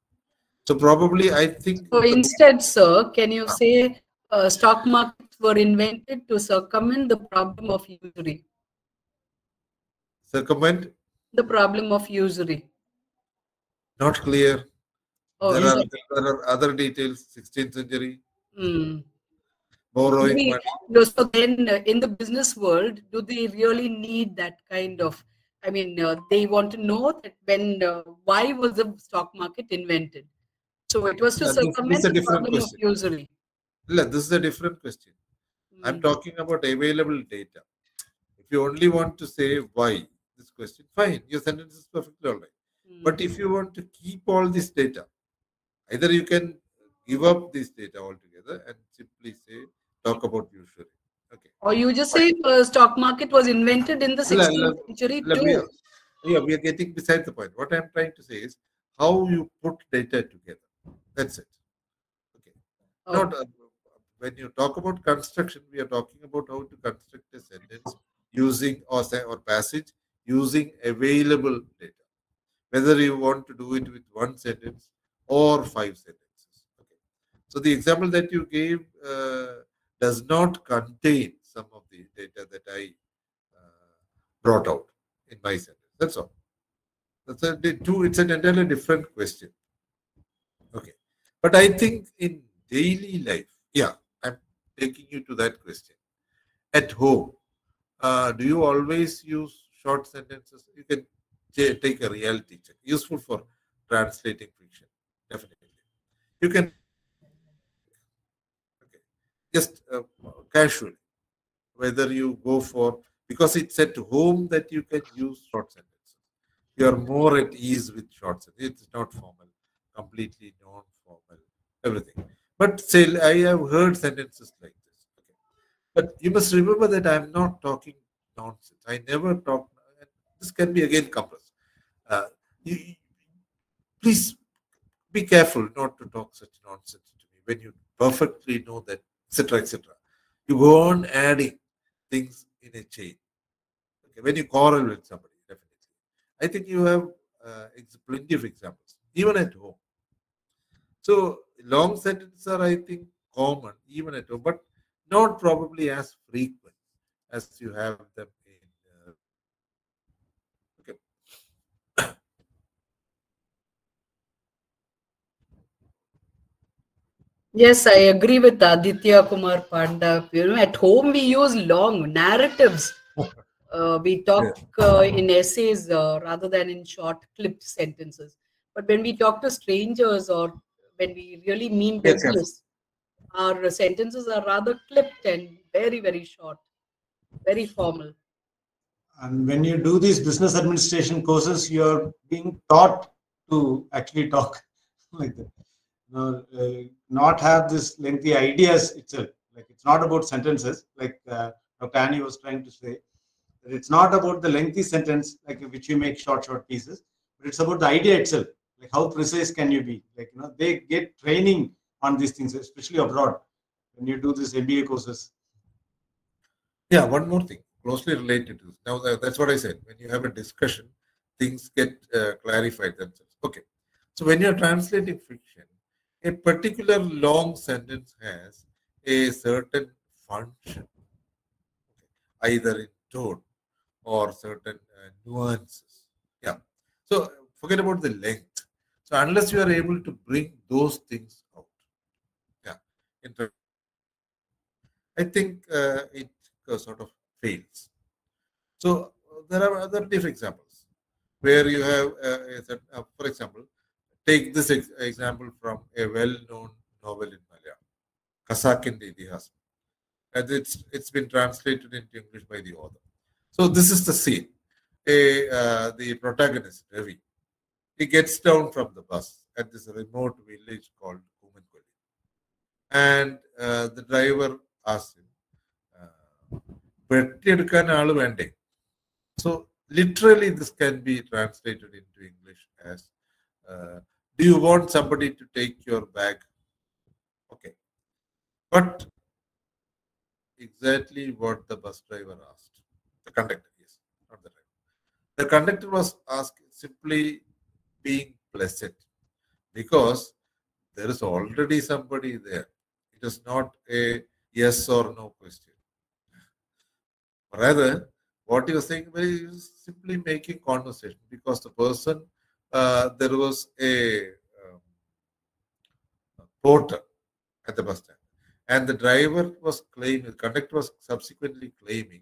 So probably I think. So instead, sir, can you say stock markets were invented to circumvent the problem of usury? Circumvent? The problem of usury. Not clear. Oh, there are other details. 16th century. Borrowing money. So then, in the business world, do they really need that kind of? I mean, they want to know that why was the stock market invented? So it was to circumvent the problem of usury. This is a different question. I'm talking about available data. If you only want to say why this question, fine, your sentence is perfectly all right. But if you want to keep all this data, either you can give up this data altogether and simply say, talk about usury. Okay. Or you just say stock market was invented in the 16th century too. Yeah, we are getting beside the point. What I'm trying to say is how you put data together. That's it. Okay. Not when you talk about construction, we are talking about how to construct a sentence using or passage using available data. Whether you want to do it with one sentence or 5 sentences. Okay. So the example that you gave does not contain some of the data that I brought out in my sentence. That's all. It's an entirely different question. Okay. But I think in daily life, yeah, I'm taking you to that question. At home, do you always use short sentences? You can take a reality check. Useful for translating fiction, definitely. You can, okay, just casually, whether you go for, because it's at home that you can use short sentences. You are more at ease with short sentences. It's not formal, completely non-formal, everything. But still, I have heard sentences like this. Okay. But you must remember that I'm not talking nonsense. I never talk. This can be again compressed. You, please be careful not to talk such nonsense to me when you perfectly know that, etc., etc. You go on adding things in a chain. Okay, when you quarrel with somebody, definitely. I think you have plenty of examples, even at home. So long sentences are, I think, common even at home, but not probably as frequent as you have them in. Okay. Yes, I agree with Aditya Kumar Panda. At home we use long narratives. We talk in essays rather than in short clipped sentences. But when we talk to strangers or when we really mean business, our sentences are rather clipped and very, very short, very formal. And when you do these business administration courses, you're being taught to actually talk like that. Not have this lengthy ideas itself. Like it's not about sentences, like Dr. Annie was trying to say. That it's not about the lengthy sentence, like which you make short pieces, but it's about the idea itself. Like how precise can you be? Like they get training on these things, especially abroad when you do these MBA courses. Yeah, one more thing closely related to this. Now, that's what I said. When you have a discussion, things get clarified themselves. Okay. So when you're translating fiction, a particular long sentence has a certain function, okay, either in tone or certain nuances. Yeah. So forget about the length. So unless you are able to bring those things out, yeah, I think it sort of fails. So there are other different examples where you have, for example, take this example from a well-known novel in Malayalam, Kasakinte Idihasam. And it's been translated into English by the author. So this is the scene. The protagonist, Ravi, he gets down from the bus at this remote village called Kumankolli. And the driver asks him, "Pettiyedukan aalu vende?" So literally this can be translated into English as, do you want somebody to take your bag? Okay. But exactly what the bus driver asked. The conductor, yes, not the driver. The conductor was asked simply being pleasant because there is already somebody there. It is not a yes or no question. Rather, what he was saying was simply making conversation because the person, there was a porter at the bus stand, and the driver was claiming, the conductor was subsequently claiming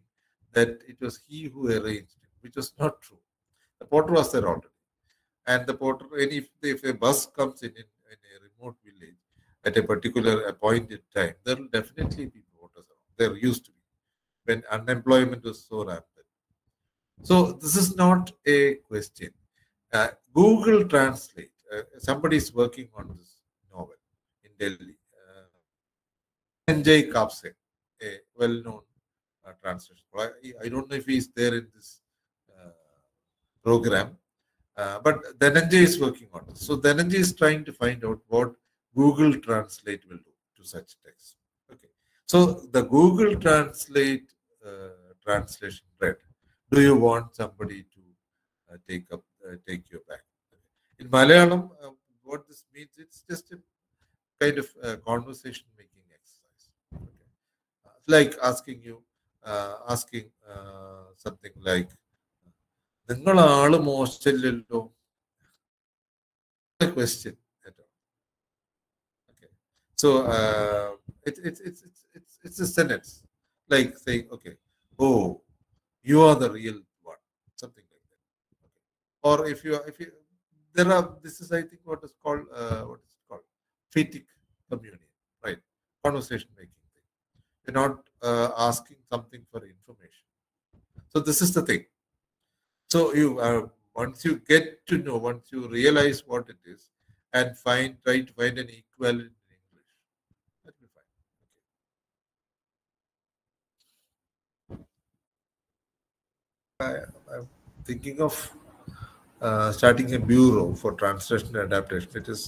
that it was he who arranged it, which was not true. The porter was there already, and the porter, and if a bus comes in a remote village at a particular appointed time, there will definitely be porters around. There used to be when unemployment was so rampant. So this is not a question. Google Translate. Somebody is working on this novel in Delhi. Sanjay Kapse, a well-known translation. I don't know if he's there in this program, but Dhananjay is working on this. So Dhananjay is trying to find out what Google Translate will do to such text. Okay. So the Google Translate translation read, do you want somebody to take your back? In Malayalam, what this means, it's just a kind of conversation making exercise. Okay. Like asking something like, നിങ്ങൾ ആള് മോശമില്ലല്ലോ. Question at all. Okay. So it's a sentence like saying, okay, oh, you are the real one, something like that. Okay. Or if you there are, this is, I think, what is called phatic communion, right? Conversation making thing. You're not asking something for information. So this is the thing. So you once you get to know, once you realize what it is, and try to find an equivalent in English, that will be fine. Okay. I'm thinking of starting a bureau for translation and adaptation. It is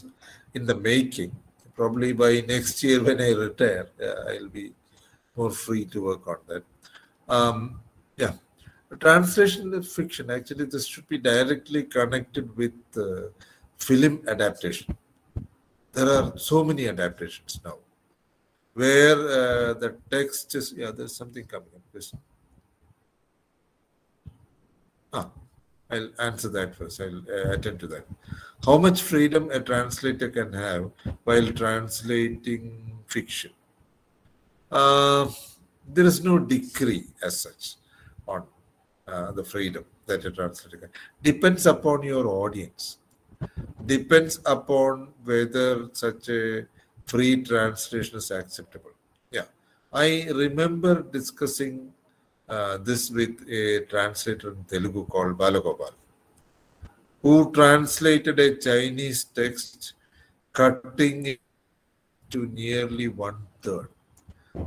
in the making. Probably by next year when I retire, I'll be more free to work on that. Yeah. Translation is fiction. Actually, this should be directly connected with film adaptation. There are so many adaptations now where the text is, yeah, there's something coming up. Please. I'll answer that first. I'll attend to that. How much freedom a translator can have while translating fiction? There is no decree as such on the freedom that a translator can. Depends upon your audience. Depends upon whether such a free translation is acceptable. Yeah, I remember discussing this with a translator in Telugu called Balagopal, who translated a Chinese text, cutting it to nearly 1/3.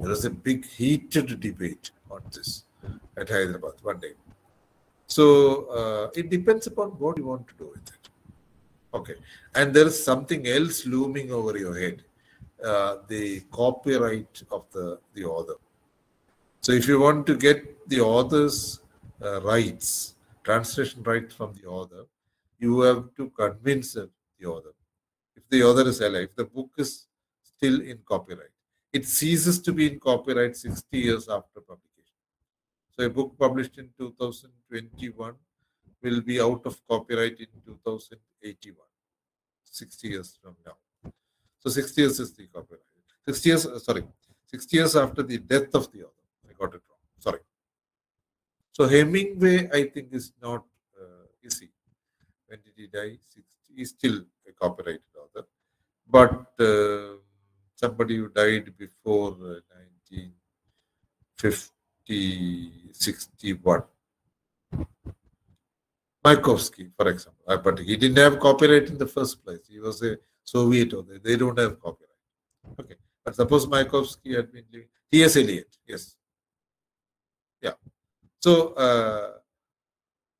There was a big heated debate on this at Hyderabad one day. So it depends upon what you want to do with it. Okay, and there is something else looming over your head, the copyright of the author. So if you want to get the author's rights, translation rights from the author, you have to convince the author. If the author is alive, the book is still in copyright. It ceases to be in copyright 60 years after publication. So a book published in 2021 will be out of copyright in 2081, 60 years from now. So 60 years is the copyright. 60 years, 60 years after the death of the author. I got it wrong. Sorry. So Hemingway, I think, is not easy. When did he die? 60. He's still a copyrighted author. But somebody who died before 1961. Mayakovsky, for example. But he didn't have copyright in the first place. He was a Soviet author. They don't have copyright. Okay. But suppose Mayakovsky had been living. T.S. Eliot, yes. Yeah. So,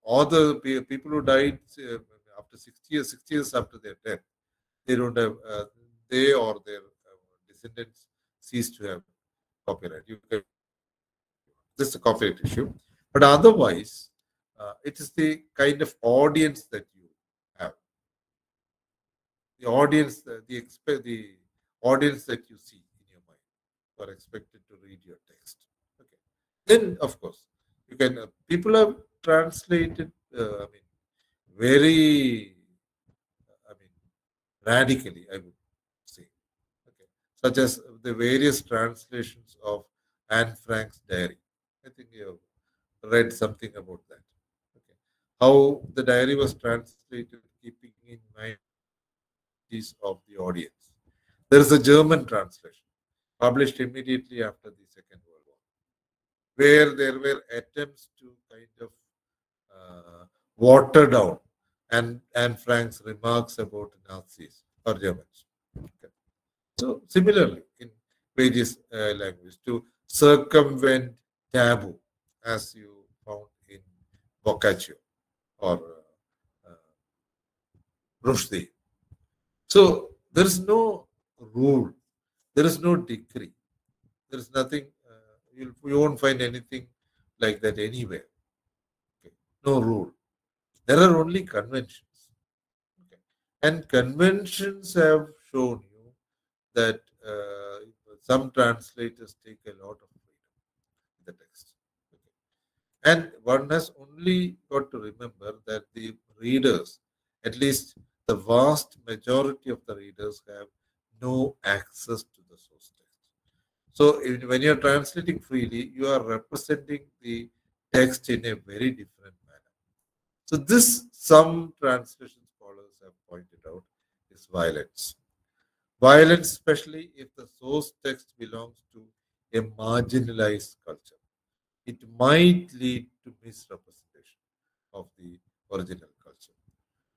all the people who died after 60 years after their death, they don't have, they or their descendants cease to have copyright. This is a copyright issue. But otherwise, it is the kind of audience that you have. The audience, the audience that you see in your mind, who are expected to read your text. Okay. Then, of course, you can. People have translated. Very. Radically, I would say. Okay. Such as the various translations of Anne Frank's diary. I think you have read something about that. Okay. How the diary was translated, keeping in mind of the audience. There is a German translation published immediately after the Second World War, where there were attempts to kind of water down Anne Frank's remarks about Nazis or Germans. Okay. So similarly, in various languages, to circumvent taboo, as you found in Boccaccio or Rushdie. So there is no rule, there is no decree, there is nothing. You won't find anything like that anywhere. Okay. No rule. There are only conventions. Okay. And conventions have shown you that some translators take a lot of freedom in the text. Okay. And one has only got to remember that the readers, at least the vast majority of the readers, have no access to the source text. So when you are translating freely, you are representing the text in a very different manner. So this, some translation scholars have pointed out, is violence. Violence, especially if the source text belongs to a marginalized culture. It might lead to misrepresentation of the original culture.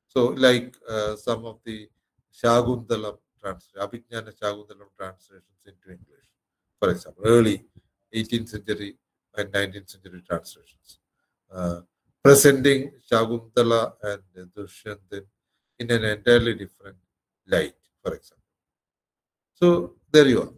So, like some of the Shaguntalam Abhijnana Shaguntalam translations into English, for example, early 18th century and 19th century translations, presenting Shakuntala and Dushyanta in an entirely different light, for example. So, there you are.